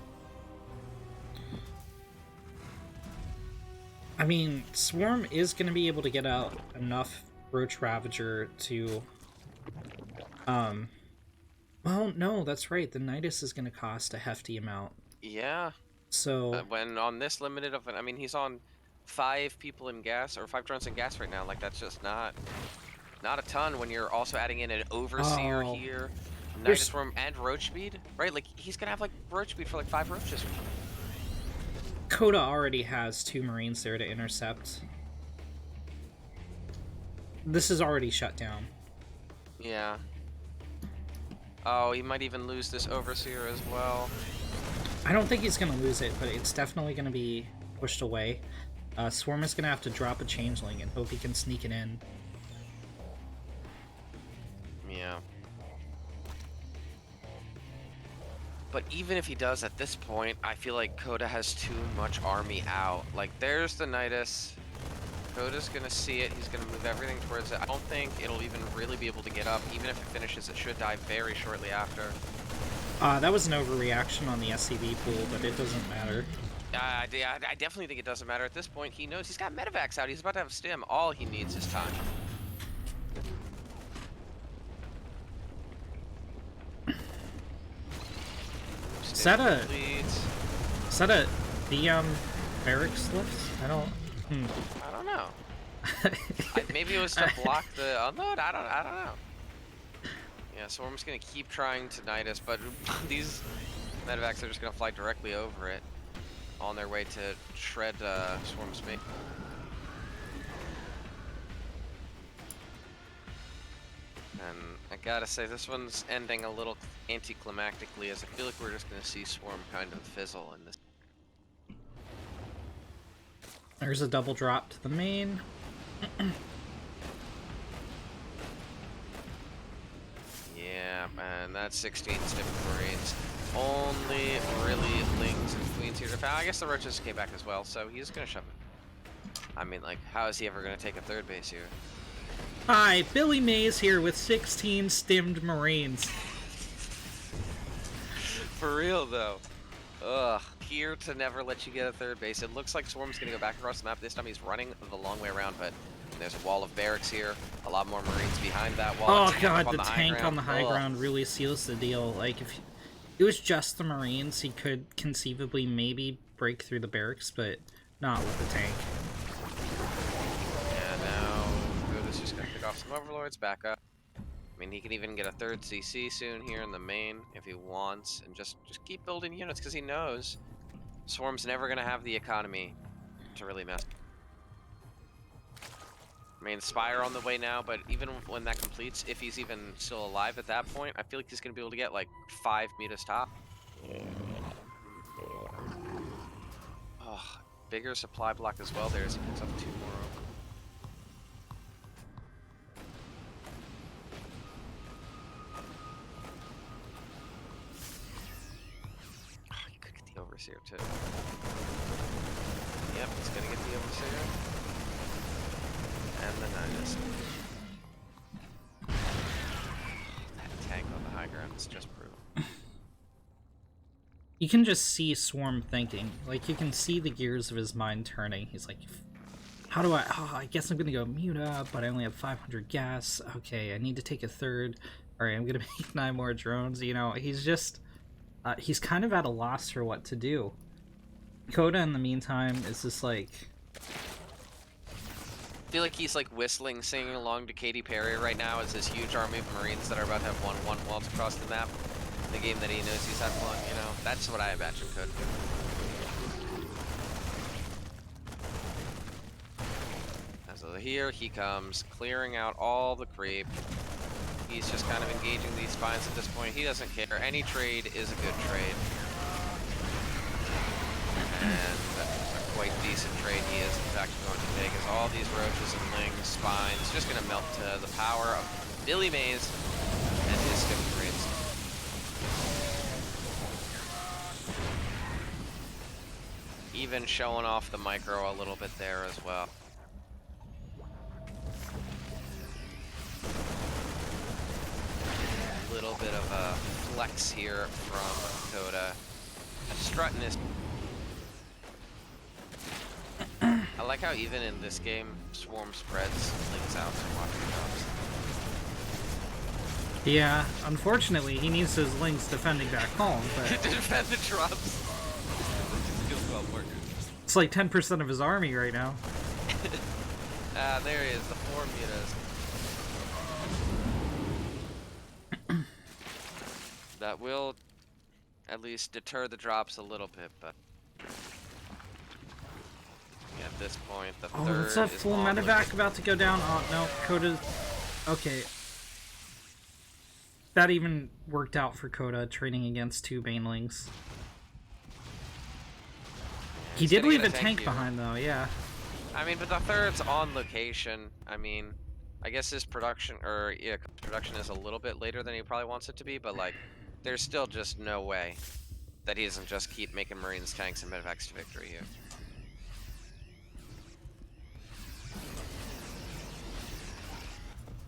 I mean, Swarm is going to be able to get out enough Roach Ravager to Well, no, that's right. The Nidus is going to cost a hefty amount. Yeah. So When on this limited of an, I mean, he's on 5 people in gas or 5 drones in gas right now. Like that's just not a ton when you're also adding in an overseer oh, here, Nidus there's Worm, and roach speed, right? Like he's gonna have like roach speed for like 5 roaches. Koda already has 2 Marines there to intercept. This is already shut down. Yeah. Oh, he might even lose this overseer as well. I don't think he's going to lose it, but it's definitely going to be pushed away. Swarm is going to have to drop a changeling and hope he can sneak it in. Yeah. But even if he does at this point, I feel like Koda has too much army out. Like there's the Nidus. Koda's gonna see it. He's gonna move everything towards it. I don't think it'll even really be able to get up. Even if it finishes, it should die very shortly after. That was an overreaction on the SCV pool, but it doesn't matter. I definitely think it doesn't matter at this point. He knows he's got medevacs out. He's about to have stim. All he needs is time. Is that a DM barracks lift? I don't. I don't know. Maybe it was to block the unload. I don't know. Yeah, so we're just gonna keep trying to Nidus, but these medevacs are just gonna fly directly over it, on their way to shred Swarm's mate. And I gotta say, this one's ending a little anticlimactically, as I feel like we're just gonna see Swarm kind of fizzle in this. There's a double drop to the main. Yeah, and that's 16 Stim Marines. Only really Lings and Queens here to found. I guess the Roaches came back as well, so he's gonna shove it. I mean, like, how is he ever gonna take a 3rd base here? Hi, Billy Mays here with 16 stimmed Marines. For real, though. Ugh. Here to never let you get a 3rd base. It looks like Swarm's gonna go back across the map. This time he's running the long way around, but there's a wall of barracks here. A lot more Marines behind that wall. Oh god, the tank on the high ground really seals the deal. Like, if it was just the Marines, he could conceivably maybe break through the barracks, but not with the tank. Yeah, now Koda's just gonna pick off some Overlords, back up. I mean, he can even get a 3rd CC soon here in the main if he wants, and just keep building units, because he knows Swarm's never gonna have the economy to really mess. I mean, Spire on the way now, but even when that completes, if he's even still alive at that point, I feel like he's going to be able to get like 5 meters top. Oh, bigger supply block as well there as he picks up 2 more. Oh, you could get the Overseer too. Yep, he's going to get the Overseer. And the Nidus. That tank on the high ground is just brutal. You can just see Swarm thinking. Like, you can see the gears of his mind turning. He's like, how do I... Oh, I guess I'm gonna go Muta, but I only have 500 gas. Okay, I need to take a 3rd. Alright, I'm gonna make 9 more drones. You know, he's just... he's kind of at a loss for what to do. Koda, in the meantime, is just like... I feel like he's like whistling, singing along to Katy Perry right now as this huge army of Marines that are about to have one waltz across the map. The game that he knows he's had fun, you know? That's what I imagine could. So here he comes, clearing out all the creep. He's just kind of engaging these spines at this point. He doesn't care. Any trade is a good trade. And a quite decent trade he is in fact going to take, as all these roaches and lings, spines, just going to melt to the power of Billy Mays and his Stim Marines. Even showing off the micro a little bit there as well. A little bit of a flex here from Koda. Strutting his... I like how even in this game, Swarm spreads, links out, and watching jobs. Yeah, unfortunately, he needs his links defending back home, To but defend the drops. it's like 10% of his army right now. There he is, the 4 mutas. That will at least deter the drops a little bit, but at this point, the Oh, third that's a is full on medevac about to go down. Oh, no, Koda... Okay. That even worked out for Koda, training against 2 Banelings. He did leave a tank behind, though, yeah. I mean, but the third's on location. I mean, I guess his production, or yeah, production is a little bit later than he probably wants it to be, but like, there's still just no way that he doesn't just keep making Marines, tanks, and medevacs to victory here.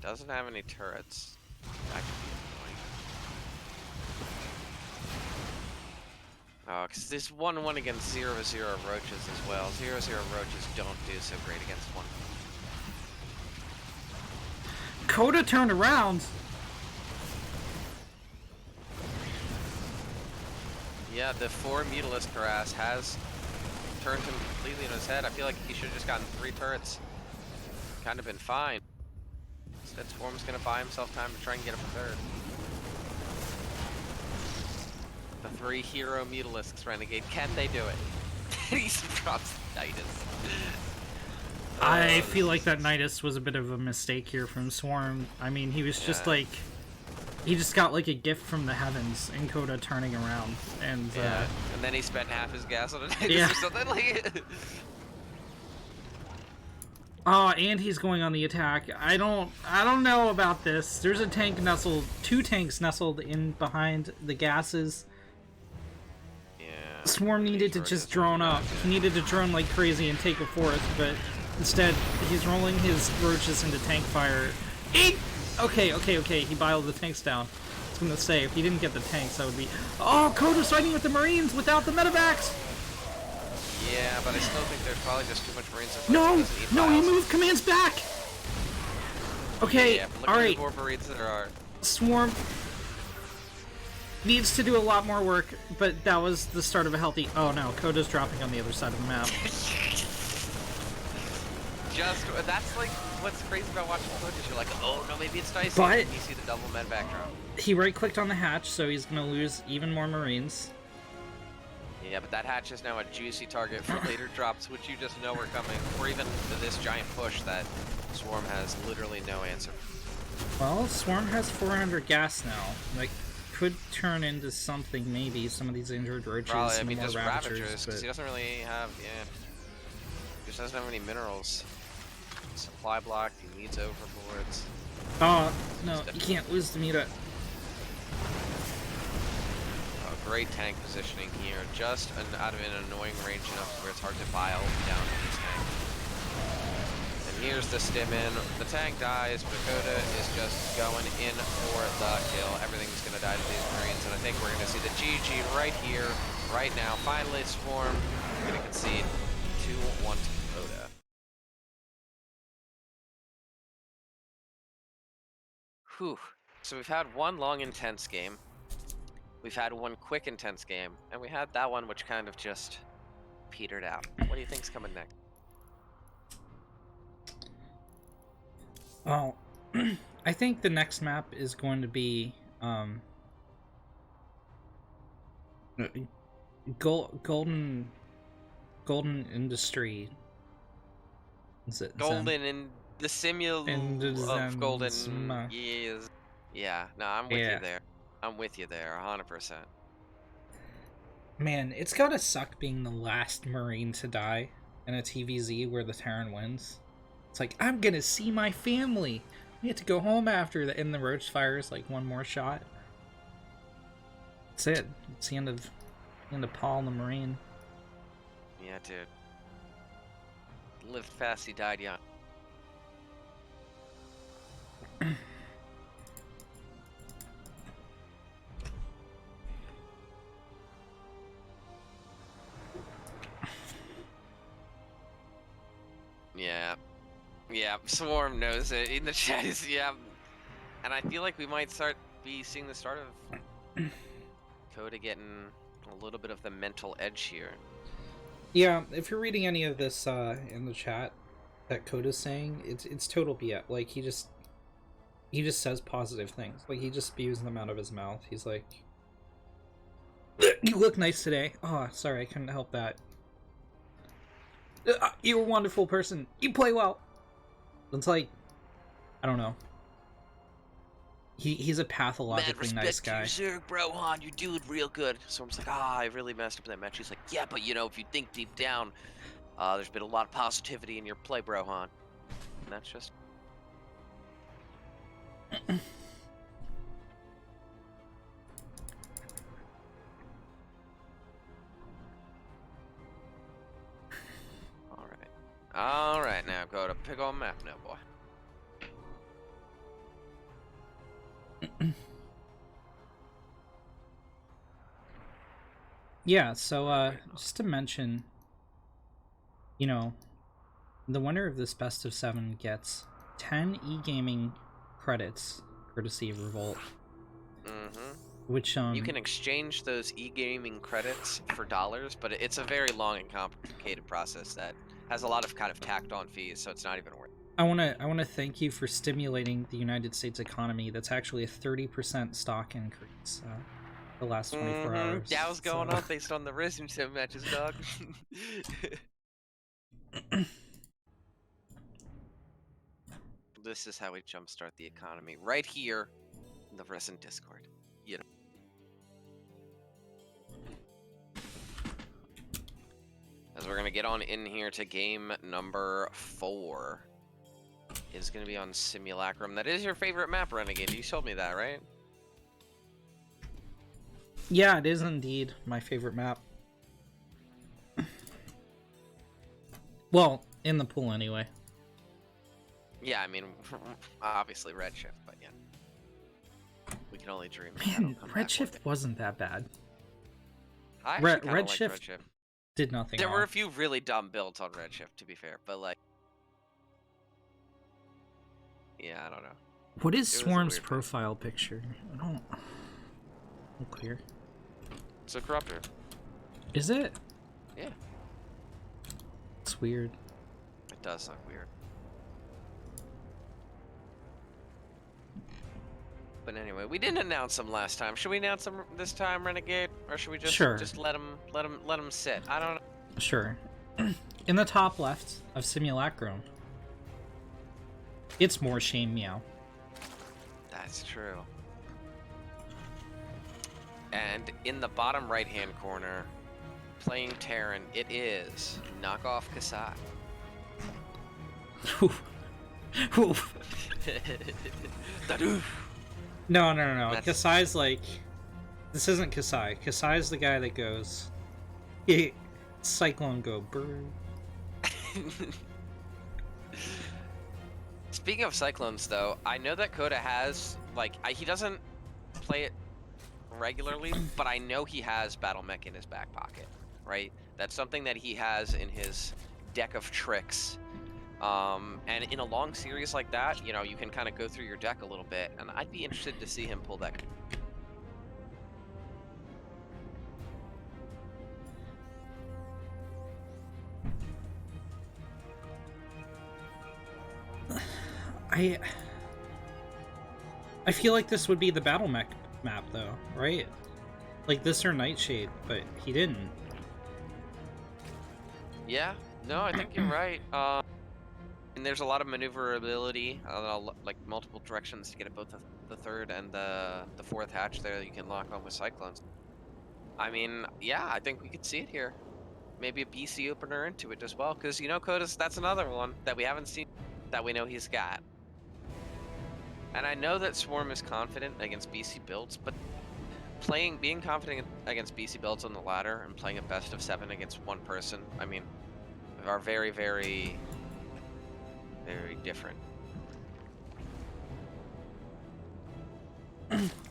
Doesn't have any turrets. That could be annoying. Oh, because this 1-1 against 0-0 roaches as well. 0-0 roaches don't do so great against 1. Koda turned around. Yeah, the 4 Mutalisk harass has turned him completely on his head. I feel like he should have just gotten 3 turrets. Kind of been fine. Instead, Swarm's gonna buy himself time to try and get up a 3rd. The 3 hero Mutalisks Renegade. Can they do it? He drops Nidus. I feel like that Nidus was a bit of a mistake here from Swarm. I mean, he was just like... He just got like a gift from the heavens in Koda turning around. And and then he spent half his gas on a Nidus yeah. or something like Oh, and he's going on the attack. I don't know about this. There's a tank nestled, 2 tanks nestled in behind the gases. Yeah. Swarm needed to just drone up. He needed to drone like crazy and take a 4th, but instead he's rolling his roaches into tank fire. Okay, he biled the tanks down. I was gonna say, if he didn't get the tanks, that would be... Oh, Koda's fighting with the Marines without the medevacs! Yeah, but I still think there's probably just too much Marines. No, he moved commands back! Okay, alright. Swarm needs to do a lot more work, but that was the start of a healthy... Oh no, Koda's dropping on the other side of the map. That's like what's crazy about watching footage. You're like, oh no, maybe it's dicey. But and you see the double medevac drop. He right-clicked on the hatch, so he's gonna lose even more Marines. Yeah, but that hatch is now a juicy target for later drops, which you just know are coming, or even this giant push that Swarm has literally no answer. Well, Swarm has 400 gas now. Like, could turn into something, maybe, some of these injured roaches. Probably, I mean, more just Ravagers, because but... he doesn't really have, he just doesn't have any minerals. Supply block, he needs overboards. Oh, no, you can't lose the Muta. Great tank positioning here, just out of an annoying range enough where it's hard to bile down with this tank. And here's the stim in. The tank dies, but Koda is just going in for the kill. Everything's going to die to these Marines, and I think we're going to see the GG right here, right now. Finally, Swarm going to concede 2-1 to Koda. Whew. So we've had one long, intense game. We've had one quick, intense game, and we had that one which kind of just petered out. What do you think's coming next? Well, I think the next map is going to be Golden Industry. Is it Golden in the simul of Golden? Yes. Yeah. No, I'm with you there. I'm with you there, 100%. Man, it's gotta suck being the last Marine to die in a TVZ where the Terran wins. It's like, I'm gonna see my family! We have to go home after the and the Roach fires like one more shot. That's it. It's the end of Paul the Marine. Yeah, dude. Lived fast, he died young. Yeah, Swarm knows it. In the chat is, and I feel like we might start be seeing the start of Koda getting a little bit of the mental edge here. Yeah, if you're reading any of this in the chat that Koda's saying, it's total BS. Like he just says positive things. Like he just spews them out of his mouth. He's like, "You look nice today." Oh, sorry, I couldn't help that. You're a wonderful person. You play well. It's like, I don't know. He's a pathologically nice guy. You, sir, bro, Han, you're doing real good. So I'm just like, I really messed up in that match. He's like, yeah, but you know, if you think deep down, there's been a lot of positivity in your play, bro, Han. And that's just. All right, now go to pick on map now, boy. Yeah, so just to mention, you know, the winner of this best of 7 gets 10 e-gaming credits courtesy of Revolt. Which you can exchange those e-gaming credits for dollars, but it's a very long and complicated process that has a lot of kind of tacked on fees, so it's not even worth it. I wanna thank you for stimulating the United States economy. That's actually a 30% stock increase the last 24 hours. That was going on based on the Ris3n matches, dog. This is how we jumpstart the economy right here in the Ris3n Discord. You know. As we're gonna get on in here to game number 4. It's gonna be on Simulacrum. That is your favorite map, Renegade. You told me that, right? Yeah, it is indeed my favorite map. Well, in the pool anyway. Yeah, I mean, obviously Redshift, but yeah. We can only dream. Man, Redshift wasn't that bad. I Redshift did nothing There wrong. were a few really dumb builds on Redshift, to be fair, but like... Yeah, I don't know. What is Swarm's profile picture? I don't... clear. It's a corruptor. Is it? Yeah. It's weird. It does look weird. But anyway, we didn't announce them last time. Should we announce them this time, Renegade, or should we just just let them sit? I don't know. Sure. In the top left of Simulacrum, it's more Shame Meow. That's true. And in the bottom right-hand corner, playing Terran, it is knockoff Kasai. No. Kasai's like... This isn't Kasai. Kasai's the guy that goes... Cyclone go, bird. Speaking of Cyclones, though, I know that Koda has, like, he doesn't play it regularly, but I know he has Battle Mech in his back pocket, right? That's something that he has in his deck of tricks. And in a long series like that, you know, you can kind of go through your deck a little bit, and I'd be interested to see him pull that. I feel like this would be the Battle Mech map, though, right? Like this or Nightshade, but he didn't. Yeah, no, I think you're right. And there's a lot of maneuverability, like multiple directions to get at both the third and the fourth hatch there that you can lock on with Cyclones. I mean, yeah, I think we could see it here. Maybe a BC opener into it as well, because, you know, Koda's, that's another one that we haven't seen that we know he's got. And I know that Swarm is confident against BC builds, but being confident against BC builds on the ladder and playing a best of 7 against one person, I mean, are very, very, very different.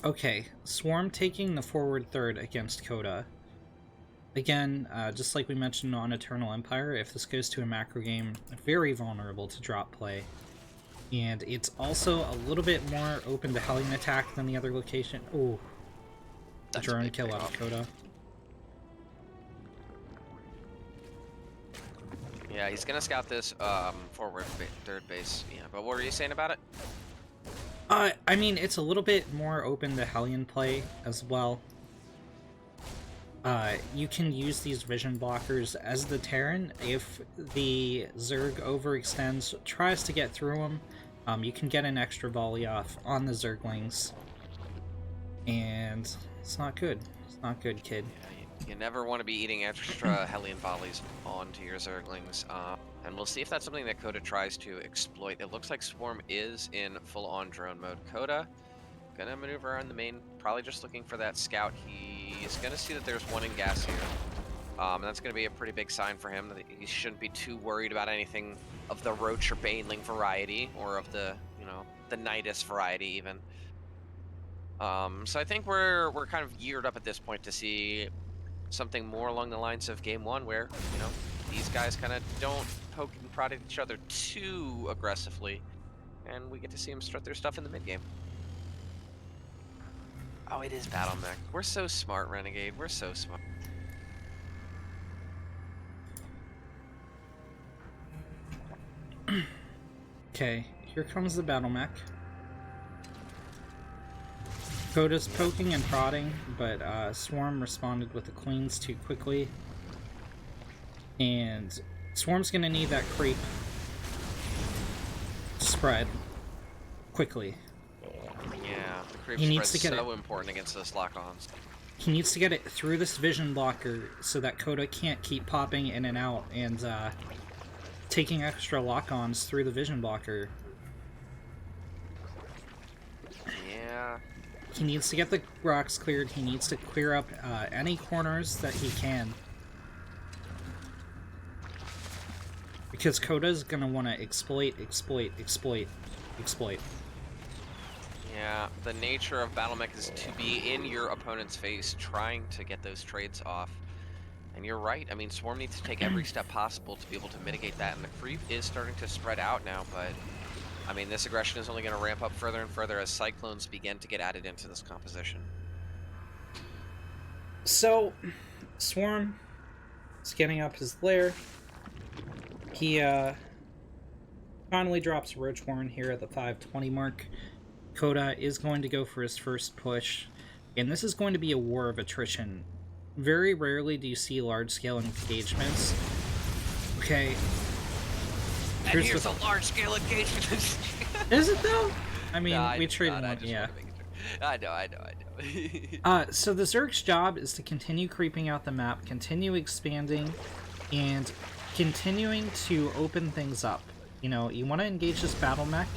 Okay, Swarm taking the forward third against Koda. Again, just like we mentioned on Eternal Empire, if this goes to a macro game, very vulnerable to drop play. And it's also a little bit more open to Hellion attack than the other location. Oh, the That's a drone big kill out pick. of Koda. Yeah, he's gonna scout this forward third base. Yeah, but what were you saying about it? I mean, it's a little bit more open to Hellion play as well. You can use these vision blockers as the Terran. If the Zerg overextends, tries to get through them, you can get an extra volley off on the Zerglings. And it's not good. It's not good, kid. Yeah, you never want to be eating extra Hellion volleys onto your Zerglings. And we'll see if that's something that Koda tries to exploit. It looks like Swarm is in full-on drone mode. Koda gonna maneuver around the main, probably just looking for that scout. He's gonna see that there's one in gas here. And that's gonna be a pretty big sign for him that he shouldn't be too worried about anything of the Roach or Baneling variety, or of the, you know, the Nidus variety even. So I think we're kind of geared up at this point to see something more along the lines of game one, where, you know, these guys kind of don't poke and prod at each other too aggressively, and we get to see them strut their stuff in the mid game. Oh, it is Battle Mech. We're so smart, Renegade. We're so smart. Okay, here comes the Battle Mech. Koda's poking and prodding, but Swarm responded with the Queens too quickly. And Swarm's gonna need that creep spread quickly. Yeah, the creep He needs spread's to get so important against those lock-ons. He needs to get it through this vision blocker so that Koda can't keep popping in and out and taking extra lock-ons through the vision blocker. Yeah. He needs to get the rocks cleared. He needs to clear up any corners that he can. Because Koda's gonna want to exploit. Yeah, the nature of Battle Mech is to be in your opponent's face, trying to get those trades off. And you're right, I mean, Swarm needs to take every step possible to be able to mitigate that, and the creep is starting to spread out now, but I mean, this aggression is only going to ramp up further and further as Cyclones begin to get added into this composition. So, Swarm is getting up his lair. He finally drops Roach Horn here at the 520 mark. Koda is going to go for his first push, and this is going to be a war of attrition. Very rarely do you see large-scale engagements. Okay. And here's a large-scale engagement. Is it, though? I mean, no, we traded one, yeah. I know. So the Zerg's job is to continue creeping out the map, continue expanding, and continuing to open things up. You know, you want to engage this Battle Mech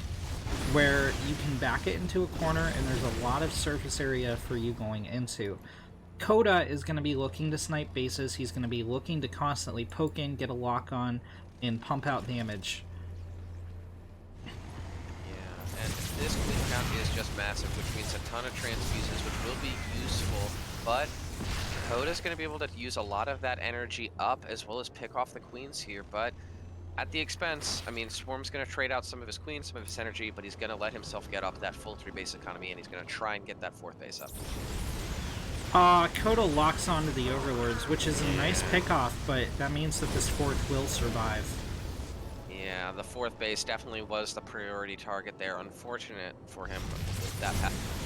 where you can back it into a corner and there's a lot of surface area for you going into. Koda is going to be looking to snipe bases. He's going to be looking to constantly poke in, get a lock on, and pump out damage. Yeah, and this queen count is just massive, which means a ton of transfuses, which will be useful, but Koda's going to be able to use a lot of that energy up, as well as pick off the queens here, but at the expense, I mean, Swarm's going to trade out some of his queens, some of his energy, but he's going to let himself get up that full 3-base economy, and he's going to try and get that 4th base up. Koda locks onto the Overlords, which is a nice pick-off, but that means that this 4th will survive. Yeah, the 4th base definitely was the priority target there. Unfortunate for him with that path.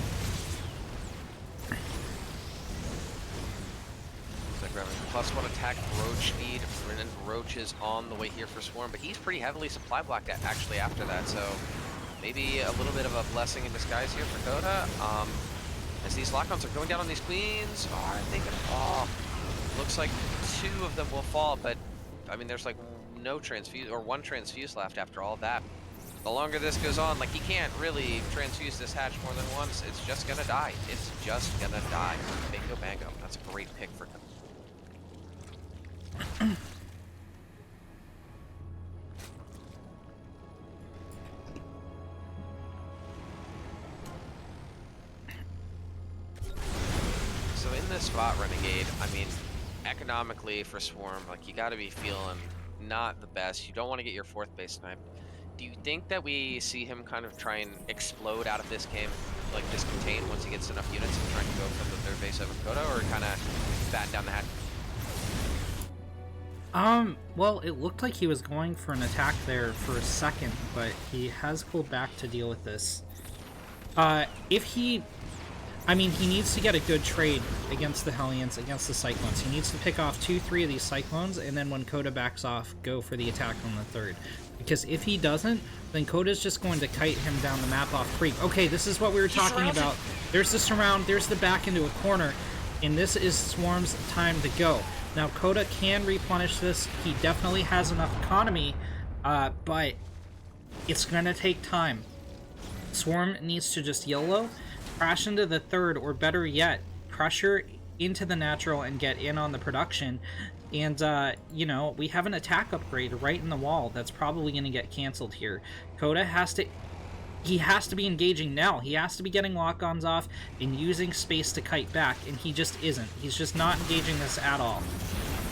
+1 attack, Roach speed, and Roach is on the way here for Swarm, but he's pretty heavily supply blocked actually after that, so maybe a little bit of a blessing in disguise here for Koda. As these lock-ons are going down on these queens, are they gonna fall? Looks like 2 of them will fall, but I mean, there's like no transfuse, or 1 transfuse left after all that. The longer this goes on, like, he can't really transfuse this hatch more than once. It's just gonna die. It's just gonna die. Bingo bango. That's a great pick for Koda. So in this spot, Renegade, I mean, economically for Swarm, like, you gotta be feeling not the best. You don't want to get your 4th base sniped. Do you think that we see him kind of try and explode out of this game, like discontain once he gets enough units and trying to go for the third base over Koda, or kind of batten down the hatch? Well, it looked like he was going for an attack there for a second, but he has pulled back to deal with this. If he... I mean, he needs to get a good trade against the Hellions, against the Cyclones. He needs to pick off 2-3 of these Cyclones, and then when Koda backs off, go for the attack on the third. Because if he doesn't, then Koda's just going to kite him down the map off creep. Okay, this is what we were talking about. There's the surround, there's the back into a corner, and this is Swarm's time to go. Now, Koda can replenish this. He definitely has enough economy, but it's going to take time. Swarm needs to just YOLO, crash into the third, or better yet, pressure into the natural and get in on the production. And, you know, we have an attack upgrade right in the wall that's probably going to get canceled here. Koda has to... He has to be engaging now. He has to be getting lock-ons off and using space to kite back, and he just isn't. He's just not engaging this at all.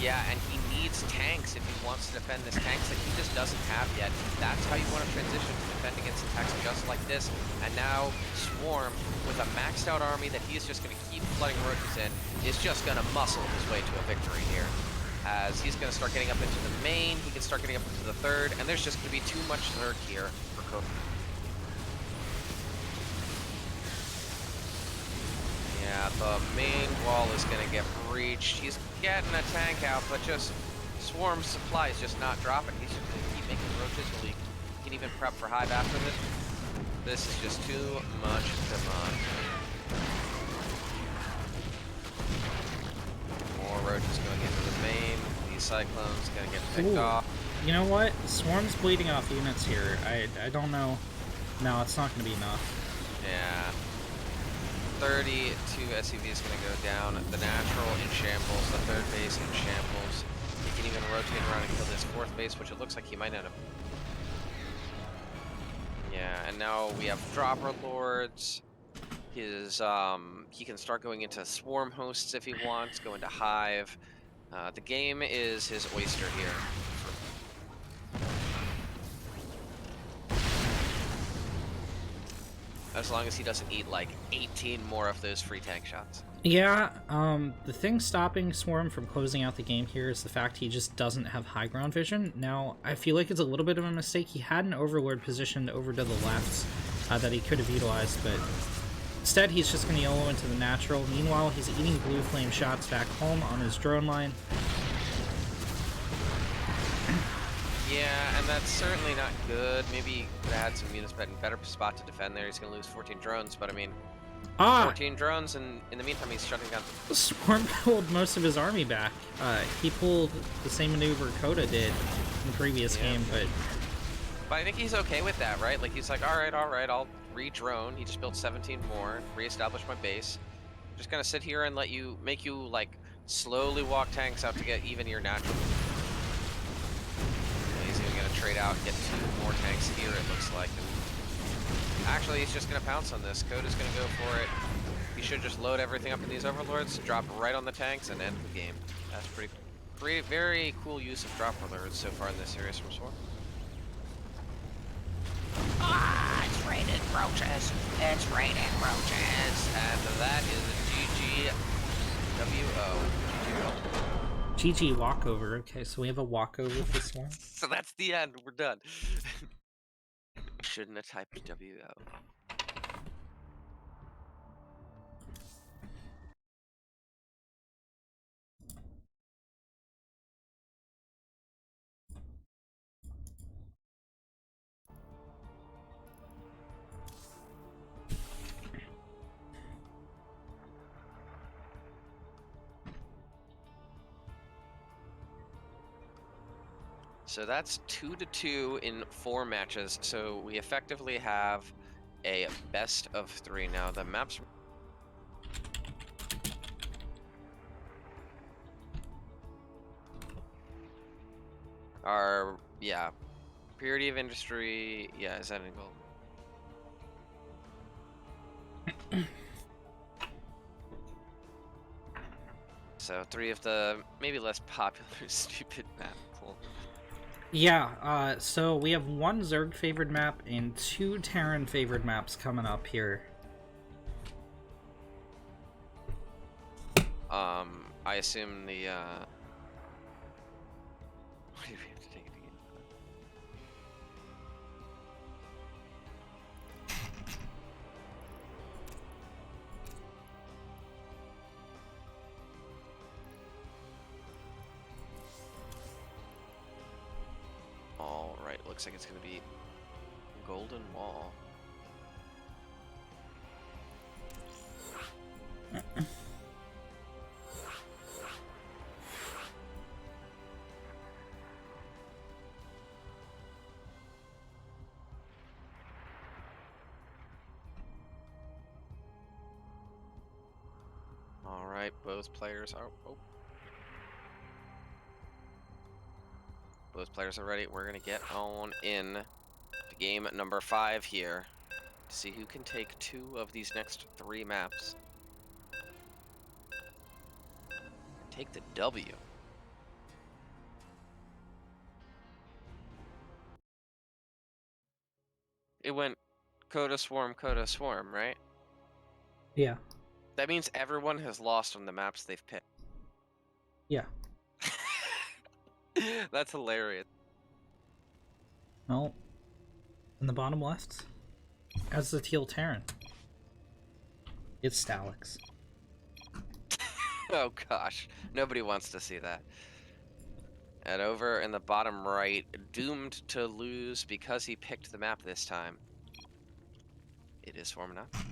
Yeah, and he needs tanks if he wants to defend this tanks that he just doesn't have yet. That's how you want to transition to defend against attacks just like this. And now Swarm, with a maxed out army that he's just going to keep flooding roaches in, is just going to muscle his way to a victory here. As he's going to start getting up into the main, he can start getting up into the third, and there's just going to be too much Zerg here for Koda. Yeah, the main wall is going to get breached. He's getting a tank out, but just Swarm's supply is just not dropping. He's just going to keep making roaches until he can even prep for hive after this. This is just too much demand. More roaches going into the main. These cyclones going to get picked off. You know what? Swarm's bleeding off units here. I don't know. No, it's not going to be enough. Yeah. 32 SCV is going to go down. The natural in shambles. The third base in shambles. He can even rotate around and kill this fourth base, which it looks like he might end up. Yeah, and now we have Dropper Lords. His he can start going into Swarm Hosts if he wants, go into Hive. The game is his oyster here. As long as he doesn't eat like 18 more of those free tank shots. Yeah, the thing stopping Swarm from closing out the game here is the fact he just doesn't have high ground vision. Now, I feel like it's a little bit of a mistake. He had an Overlord positioned over to the left that he could have utilized, but instead he's just going to YOLO into the natural. Meanwhile, he's eating blue flame shots back home on his drone line. Yeah, and that's certainly not good. Maybe he could have had some units in better spot to defend there. He's going to lose 14 drones, but I mean, 14 drones, and in the meantime, he's shutting down. Swarm pulled most of his army back. He pulled the same maneuver Koda did in the previous game, but I think he's okay with that, right? Like, he's like, all right, I'll re-drone. He just built 17 more, reestablish my base. I'm just going to sit here and make you, like, slowly walk tanks out to get even your natural. He's even going to trade out and get 2 more tanks here, it looks like. And actually, he's just going to pounce on this. Koda's going to go for it. He should just load everything up in these overlords, drop right on the tanks, and end the game. That's pretty very cool use of drop overlords so far in this series from Swarm. It's raining roaches. It's raining roaches. And that is GGWO. GG walkover. Okay, so we have a walkover with this one. So that's the end. We're done. Shouldn't have typed WO. So that's 2-2 in 4 matches. So we effectively have a best of 3 now. The maps are, yeah, purity of industry. Yeah, is that in gold? So 3 of the maybe less popular stupid map. Cool. Yeah, so we have one Zerg favored map and two Terran favored maps coming up here. I assume the, Why do we have to take it again? Alright, looks like it's gonna be Golden Wall. Alright, both players are... Oh. Both players are ready. We're gonna get on in to game number 5 here to see who can take 2 of these next 3 maps. Take the W. It went Koda, Swarm, right? Yeah. That means everyone has lost on the maps they've picked. Yeah. That's hilarious. Well, in the bottom left, as the Teal Terran, it's Stalix. Oh gosh, nobody wants to see that. And over in the bottom right, doomed to lose because he picked the map this time. It is Swarmonomics.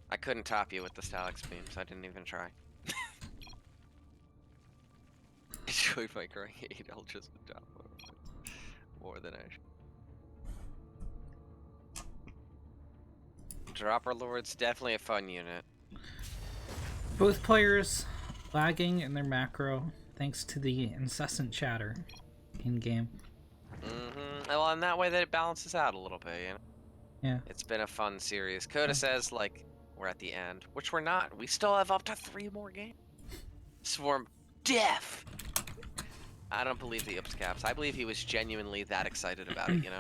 I couldn't top you with the Stalix beam, so I didn't even try. Enjoyed my growing 8, I'll just drop more than I should. Dropper Lord's definitely a fun unit. Both players lagging in their macro thanks to the incessant chatter in game. Well, in that way that it balances out a little bit, you know? Yeah. It's been a fun series. Koda says, like, we're at the end, which we're not. We still have up to 3 more games. Swarm deaf. I don't believe the Oops Caps. I believe he was genuinely that excited about it, you know?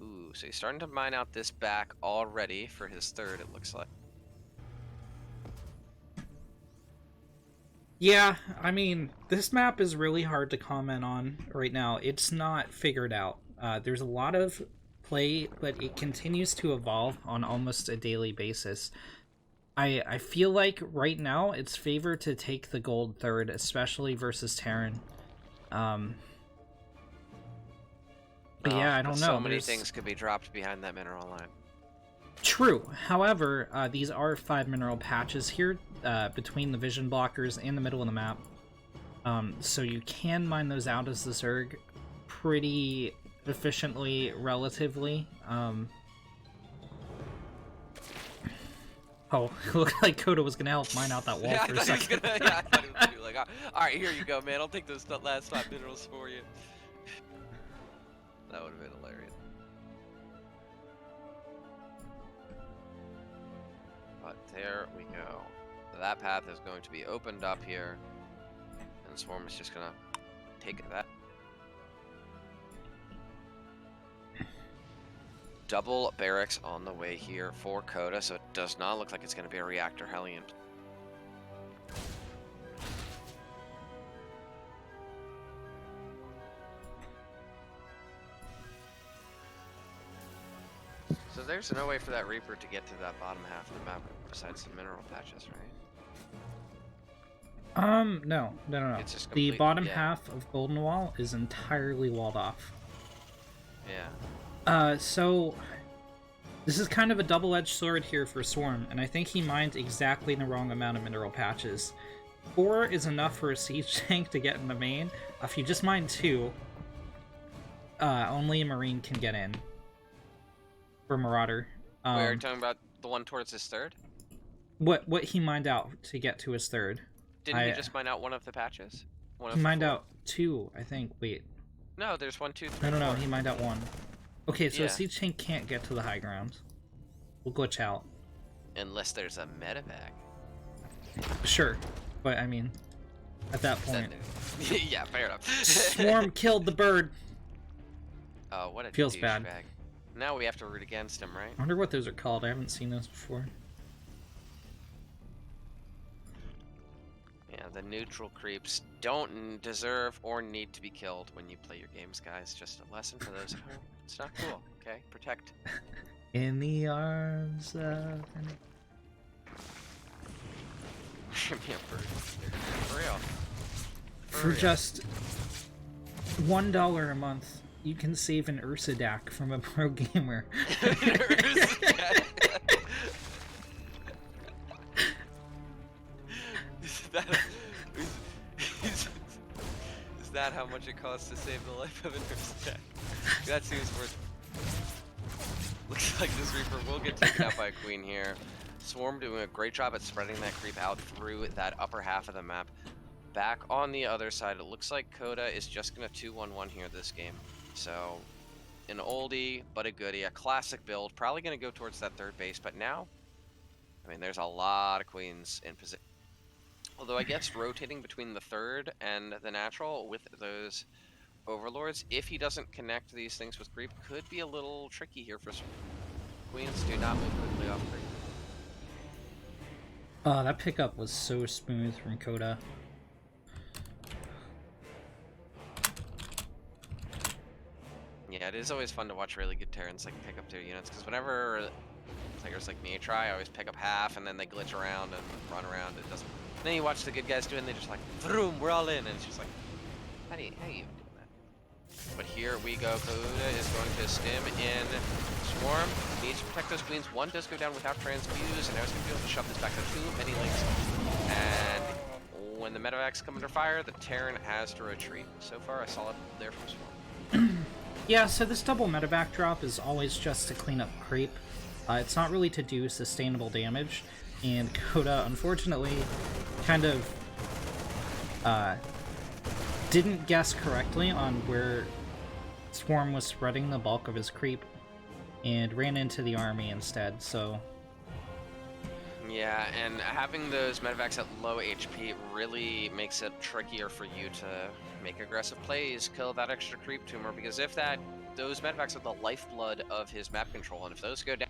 Ooh, so he's starting to mine out this back already for his 3rd, it looks like. Yeah, I mean, this map is really hard to comment on right now. It's not figured out. There's a lot of play, but it continues to evolve on almost a daily basis. I feel like right now it's favored to take the gold 3rd, especially versus Terran. But yeah, I don't know. So many things could be dropped behind that mineral line. True. However, these are 5 mineral patches here between the vision blockers and the middle of the map. So you can mine those out as the Zerg pretty efficiently, relatively. Oh, it looked like Koda was going to help mine out that wall for a second. I thought he was gonna, like, alright, here you go, man. I'll take those last 5 minerals for you. That would have been hilarious. But there we go. That path is going to be opened up here. And Swarm is just gonna take that. Double barracks on the way here for Koda, so it does not look like it's gonna be a reactor Hellion. So there's no way for that Reaper to get to that bottom half of the map besides the mineral patches, right? No. It's just the complete, bottom half of Golden Wall is entirely walled off. Yeah. So this is kind of a double-edged sword here for Swarm, and I think he mined exactly the wrong amount of mineral patches. 4 is enough for a siege tank to get in the main. If you just mine 2, only a Marine can get in. For Marauder. We're talking about the one towards his 3rd? What he mined out to get to his 3rd. Didn't he just mine out one of the patches? He mined out 2, I think. Wait. No, there's 1, 2, 3. No, he mined out 1. Okay, so yeah. a siege tank can't get to the high ground. We'll glitch out. Unless there's a medevac. Sure, but I mean... at that point. Yeah, fair enough. Swarm killed the bird. Oh, what a Feels bad. douchebag. Now we have to root against him, right? I wonder what those are called. I haven't seen those before. Yeah, the neutral creeps don't deserve or need to be killed when you play your games, guys. Just a lesson for those at home. It's not cool, okay? Protect. In the arms of... For real. For just $1 a month, you can save an Ursadak from a pro gamer. Is that how much it costs to save the life of an Ursadak? That seems worth it. Looks like this Reaper will get taken out by a Queen here. Swarm doing a great job at spreading that creep out through that upper half of the map. Back on the other side, it looks like Koda is just going to 2-1-1 here this game. So, an oldie, but a goodie. A classic build. Probably going to go towards that third base, but now, I mean, there's a lot of Queens in position. Although I guess rotating between the third and the natural with those Overlords, if he doesn't connect these things with creep, could be a little tricky here for Queens. Do not move quickly off creep. That pickup was so smooth from Koda. Yeah, it is always fun to watch really good Terrans like pick up their units, because whenever players like me try, I always pick up half and then they glitch around and run around. It doesn't. And then you watch the good guys do it and they're just like, vroom, we're all in, and it's just like, how do you even do that? But here we go. Koda is going to stim in Swarm. Needs to protect those Queens. One does go down without transfuse, and now he's going to be able to shove this back to too many links. And when the medevacs come under fire, the Terran has to retreat. So far, a solid there from Swarm. Yeah, so this double medevac drop is always just to clean up creep. It's not really to do sustainable damage, and Koda, unfortunately, kind of didn't guess correctly on where Swarm was spreading the bulk of his creep, and ran into the army instead, so... Yeah, and having those medevacs at low HP really makes it trickier for you to make aggressive plays, kill that extra creep tumor, because if those medevacs are the lifeblood of his map control, and if those go down,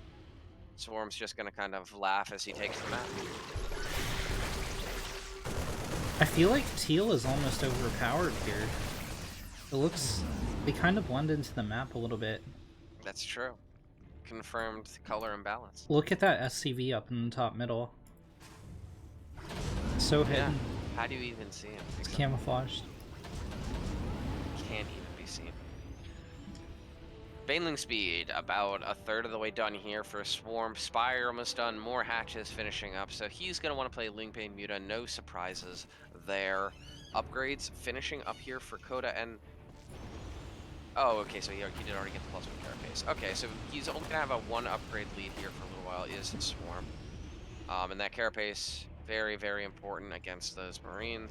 Swarm's just going to kind of laugh as he takes the map. I feel like teal is almost overpowered here. It looks... they kind of blend into the map a little bit. That's true. Confirmed color imbalance. Look at that SCV up in the top middle. So hidden. Yeah. How do you even see him? It's camouflaged. Can't even be seen. Baneling speed, about a third of the way done here for Swarm. Spire almost done, more hatches finishing up, so he's going to want to play Lingbane Muta, no surprises there. Upgrades finishing up here for Koda, and... oh, okay, so he did already get the +1 carapace. Okay, so he's only going to have a 1 upgrade lead here for a little while, is Swarm. And that carapace, very, very important against those Marines.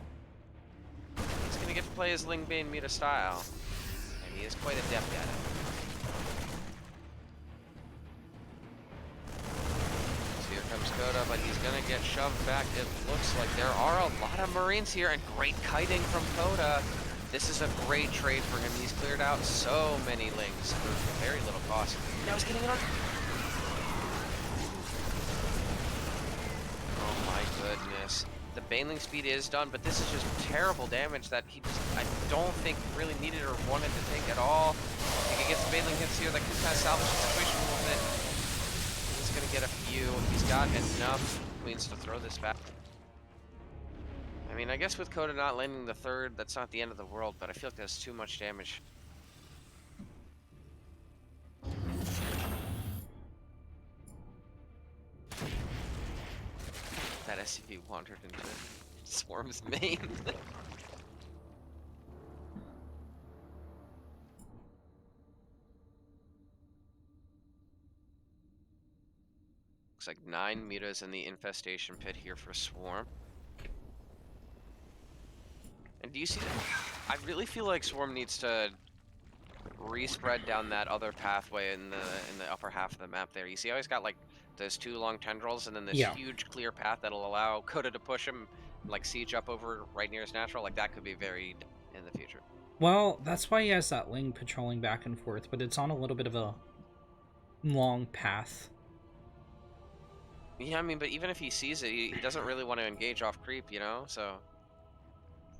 He's going to get to play his Lingbane Muta style, and he is quite adept at it. Here comes Koda, but he's gonna get shoved back. It looks like there are a lot of Marines here, and great kiting from Koda. This is a great trade for him. He's cleared out so many links for very little cost. Now he's getting it on. Oh my goodness. The Baneling speed is done, but this is just terrible damage that he just, I don't think really needed or wanted to take at all. If he gets the Baneling hits here, that could kind of salvage the situation a little bit. Gonna get a few. He's got enough Queens to throw this back. I mean, I guess with Koda not landing the third, that's not the end of the world, but I feel like that's too much damage. That SCP wandered into Swarm's main. Looks like 9 mutas in the infestation pit here for Swarm. And do you see that? I really feel like Swarm needs to respread down that other pathway in the upper half of the map there. You see how he's got like those 2 long tendrils, and then this Yeah. huge clear path that'll allow Koda to push him, like siege up over right near his natural. Like that could be very in the future. Well, that's why he has that Ling patrolling back and forth, but it's on a little bit of a long path. Yeah, I mean, but even if he sees it, he doesn't really want to engage off creep, you know? So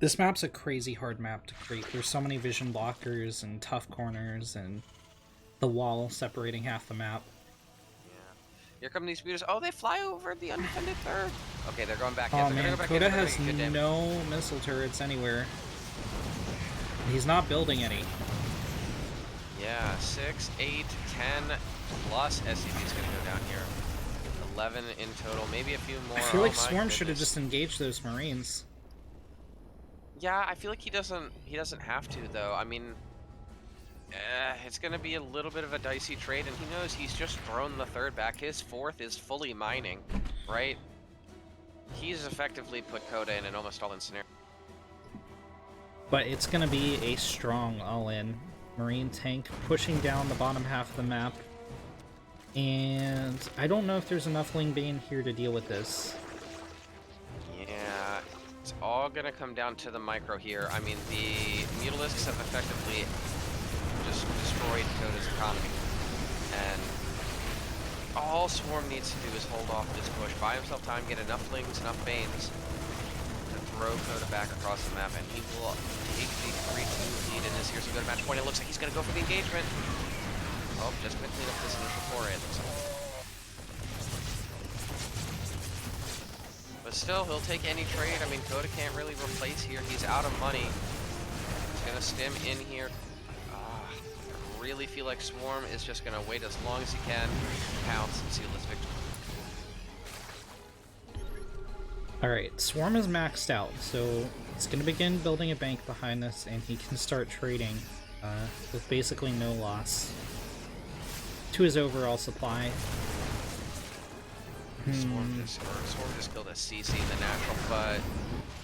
This map's a crazy hard map to creep. There's so many vision blockers and tough corners and the wall separating half the map. yeah. Here come these speeders. Oh, they fly over the undefended third. Okay, they're going back in. Oh They're man, gonna go back Koda in. They're has gonna get good damage. no missile turrets anywhere. He's not building any. Yeah, 6, 8, 10 plus SCV is gonna go down here. 11 in total, maybe a few more. I feel Oh like my Swarm should have goodness. just engaged those Marines. Yeah, I feel like he doesn't have to though. I mean, it's gonna be a little bit of a dicey trade, and he knows he's just thrown the third back. His fourth is fully mining, right? He's effectively put Koda in an almost all-in scenario. But it's gonna be a strong all-in. Marine tank pushing down the bottom half of the map. And I don't know if there's enough Ling Bane here to deal with this. Yeah, it's all gonna come down to the micro here. I mean, the Mutalisks have effectively just destroyed Koda's economy, and all Swarm needs to do is hold off this push, buy himself time, get enough Lings, enough Banes to throw Koda back across the map, and he will take the 3-2 lead in this. Here's a good match point. It looks like he's gonna go for the engagement. Oh, just gonna clean up this initial foray, it looks like. But still, he'll take any trade. I mean, Koda can't really replace here. He's out of money. He's gonna stim in here. I really feel like Swarm is just gonna wait as long as he can, pounce, and seal this victory. Alright, Swarm is maxed out, so he's gonna begin building a bank behind this, and he can start trading with basically no loss to his overall supply. Swarm just killed a CC in the natural, but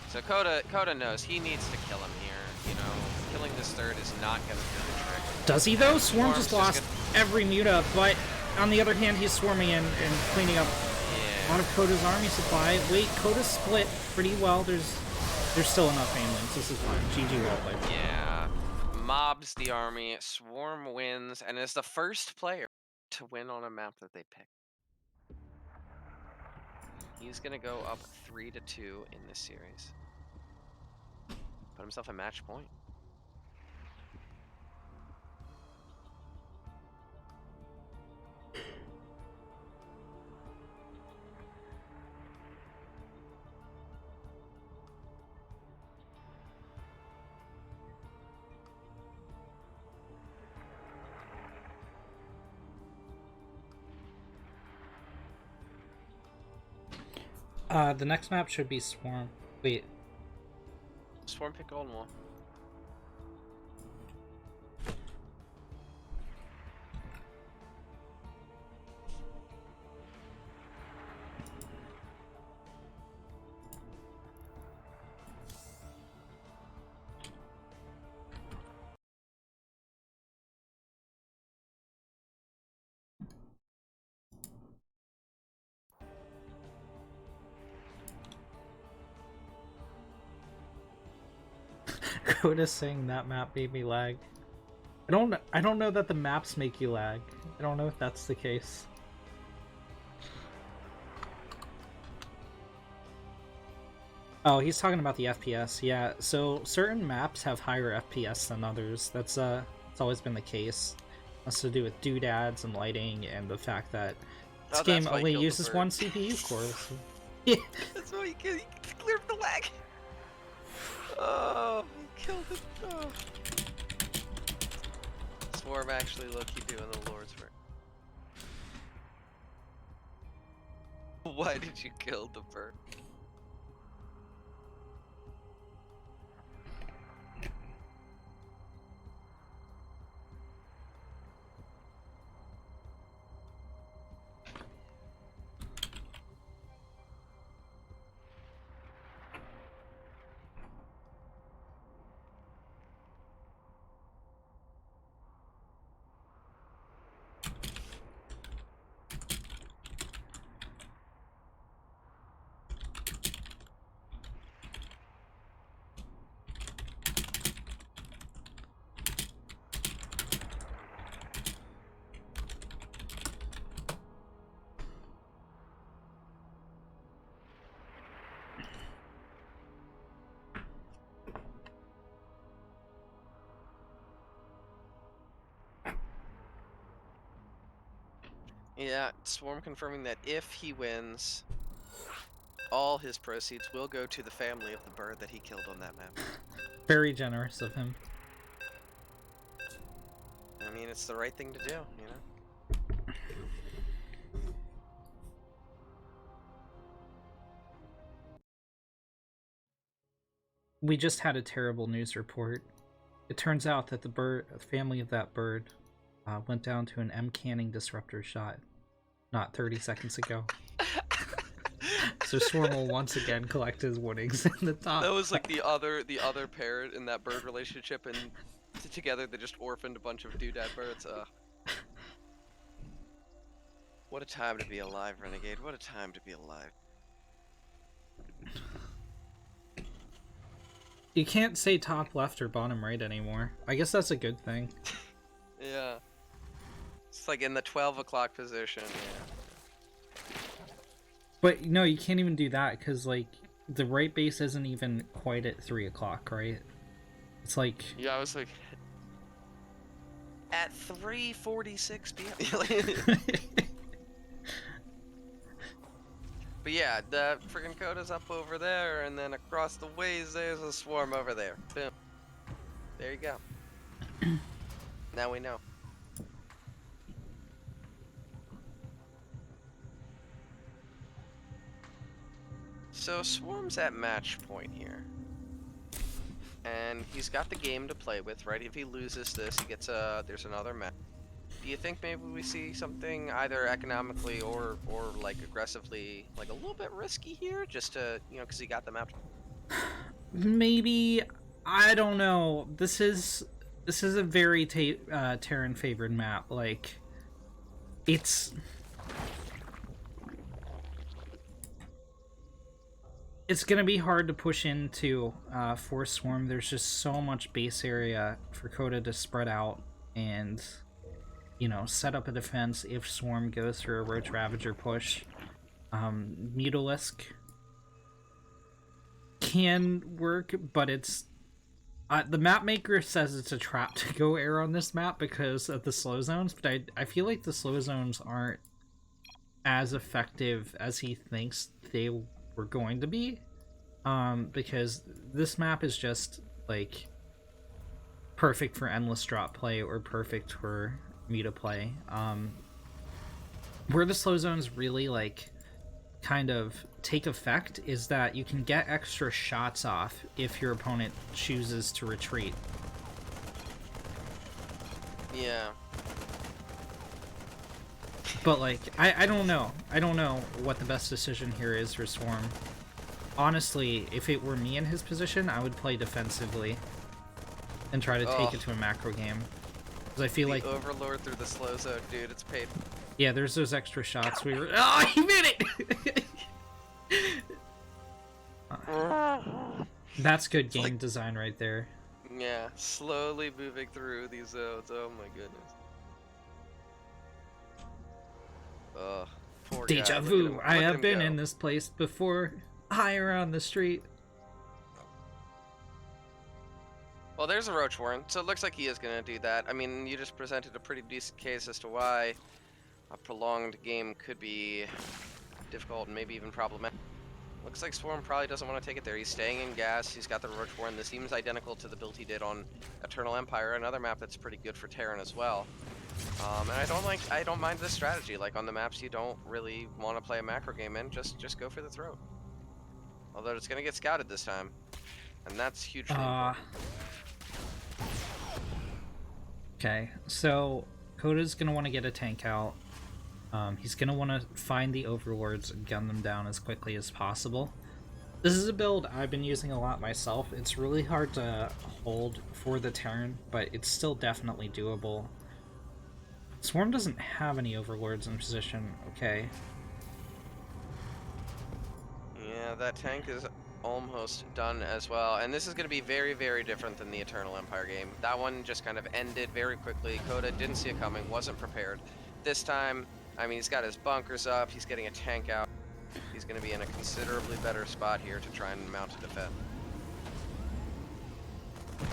so Koda knows he needs to kill him here. You know, killing this third is not gonna do the trick. Does he though? Swarm Swarm's just lost every muta, but on the other hand, he's swarming in and cleaning up a lot of Koda's army supply. Wait, Koda's split pretty well. There's still enough aimlings. This is fine. GG well played. Yeah, mobs the army. Swarm wins and is the first player to win on a map that they pick. He's gonna go up 3-2 in this series. Put himself a match point. The next map should be Swarm. Wait. Swarm pick Golden Wall. Koda's saying that map made me lag. I don't know that the maps make you lag. I don't know if that's the case. Oh, he's talking about the FPS. Yeah, so certain maps have higher FPS than others. That's it's always been the case. Has to do with doodads and lighting and the fact that this game only uses one CPU core. So... yeah. That's why he cleared the lag. Oh, he killed it. Oh. Swarm actually low-key doing the Lord's work. Why did you kill the bird? Yeah, Swarm confirming that if he wins, all his proceeds will go to the family of the bird that he killed on that map. Very generous of him. I mean, it's the right thing to do, you know? We just had a terrible news report. It turns out that the family of that bird went down to an M canning disruptor shot not 30 seconds ago. So Swarm will once again collect his winnings in the top. That was like the other parent in that bird relationship, and together they just orphaned a bunch of doodad birds. What a time to be alive, Renegade. What a time to be alive. You can't say top left or bottom right anymore. I guess that's a good thing. Yeah. It's like in the 12 o'clock position, yeah. But no, you can't even do that because like the right base isn't even quite at 3 o'clock, right? It's like Yeah, I was like at 3:46 p.m. But yeah, the friggin' Koda's up over there, and then across the ways there's a swarm over there. Boom. There you go. Now we know. So Swarm's at match point here. And he's got the game to play with, right? If he loses this, he gets there's another match. Do you think maybe we see something either economically or like aggressively, like a little bit risky here, just to, you know, because he got the map? maybe, I don't know. This is a very Terran favored map. Like it's gonna be hard to push into for Swarm. There's just so much base area for Koda to spread out and, you know, set up a defense if Swarm goes through a Roach Ravager push. Mutalisk can work, but it's the map maker says it's a trap to go air on this map because of the slow zones, but I feel like the slow zones aren't as effective as he thinks they were going to be, because this map is just like perfect for endless drop play or perfect for meta play. Where the slow zones really like kind of take effect is that you can get extra shots off if your opponent chooses to retreat. Yeah. But like I don't know what the best decision here is for Swarm. Honestly, if it were me in his position, I would play defensively and try to take it to a macro game, because I feel like Overlord through the slow zone, dude, it's paid. Yeah, there's those extra shots we were. Oh, he made it! That's good game design right there. Yeah, slowly moving through these zones. Oh my goodness. Ugh, poor guy. Deja Look at vu. him- I look at have him been go. in this place before. Higher on the street. Well, there's a Roach Warren, so it looks like he is going to do that. I mean, you just presented a pretty decent case as to why a prolonged game could be difficult and maybe even problematic. Looks like Swarm probably doesn't want to take it there. He's staying in gas. He's got the Roach Warren. This seems identical to the build he did on Eternal Empire, another map that's pretty good for Terran as well. And I don't mind this strategy. Like on the maps you don't really want to play a macro game in, just go for the throat. Although it's gonna get scouted this time, and that's hugely important. Okay, so Koda's gonna want to get a tank out. He's gonna want to find the overlords and gun them down as quickly as possible. This is a build I've been using a lot myself. It's really hard to hold for the Terran, but it's still definitely doable. Swarm doesn't have any overlords in position. Okay. Yeah, that tank is almost done as well, and this is going to be very, very different than the Eternal Empire game. That one just kind of ended very quickly. Koda didn't see it coming, wasn't prepared. This time, I mean, he's got his bunkers up, he's getting a tank out. He's going to be in a considerably better spot here to try and mount a defense.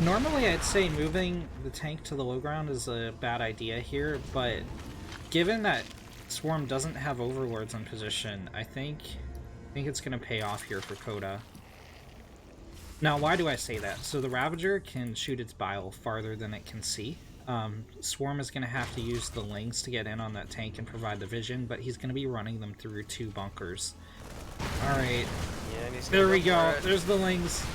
Normally I'd say moving the tank to the low ground is a bad idea here, but given that Swarm doesn't have Overlords in position, I think it's gonna pay off here for Koda. Now, why do I say that? So the Ravager can shoot its bile farther than it can see. Swarm is going to have to use the Lings to get in on that tank and provide the vision, but he's going to be running them through 2 bunkers. Alright, Yeah, there we go. There's the Lings.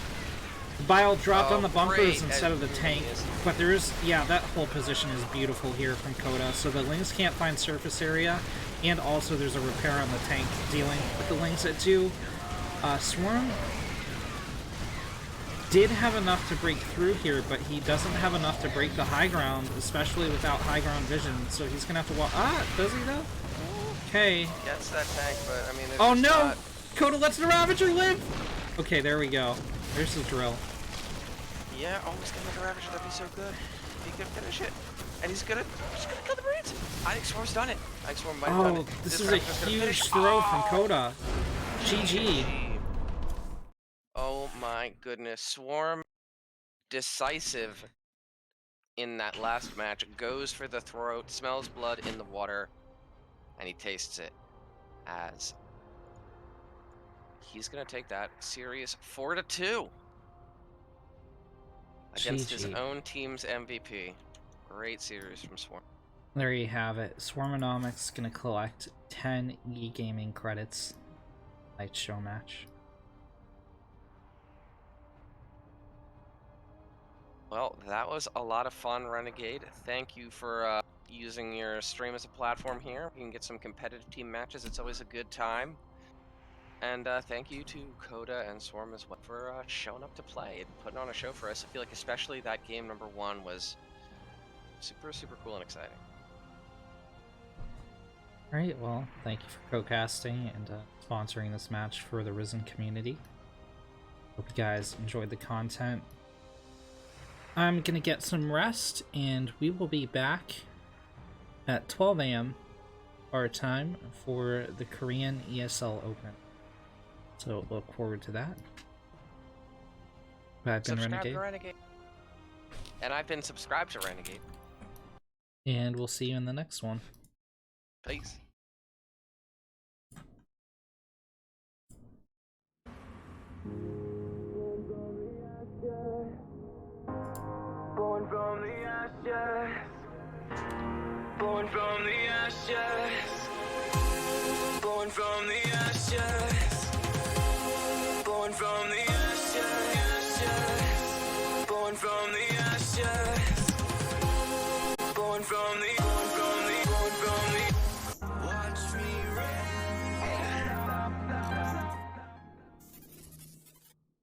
The bile dropped on the bunkers instead of the tank, but there's, yeah, that whole position is beautiful here from Koda. So the Lings can't find surface area, and also there's a repair on the tank dealing with the Lings at 2. Swarm did have enough to break through here, but he doesn't have enough to break the high ground, especially without high ground vision, so he's gonna have to walk. Ah, does he though? Okay. Gets that tank, but I mean, oh no! Koda lets the Ravager live! Okay, there we go. There's the drill. Yeah, oh, he's gonna make a Ravager, that'd be so good. He could finish it. And he's gonna kill the Marines! I think Swarm's done it. I think Swarm might have done it. This is a huge throw from Koda. GG. Oh my goodness. Swarm, decisive in that last match, goes for the throat, smells blood in the water, and he tastes it as he's gonna take that series 4-2 against his own team's MVP. Great series from Swarm. There you have it. Swarmonomics is gonna collect 10 e-gaming credits. Night Showmatch. Well, that was a lot of fun, Renegade. Thank you for using your stream as a platform here. You can get some competitive team matches. It's always a good time. And thank you to Koda and Swarm as well for showing up to play and putting on a show for us. I feel like especially that game number 1 was super, super cool and exciting. Alright, well, thank you for co-casting and sponsoring this match for the Ris3n community. Hope you guys enjoyed the content. I'm gonna get some rest, and we will be back at 12 AM our time for the Korean ESL Open. So look forward to that. I've been Renegade. And I've been subscribed to Renegade. And we'll see you in the next one. Peace. Born from the ashes, born from the ashes, born from the ashes, born from the ashes, born from the ashes, born from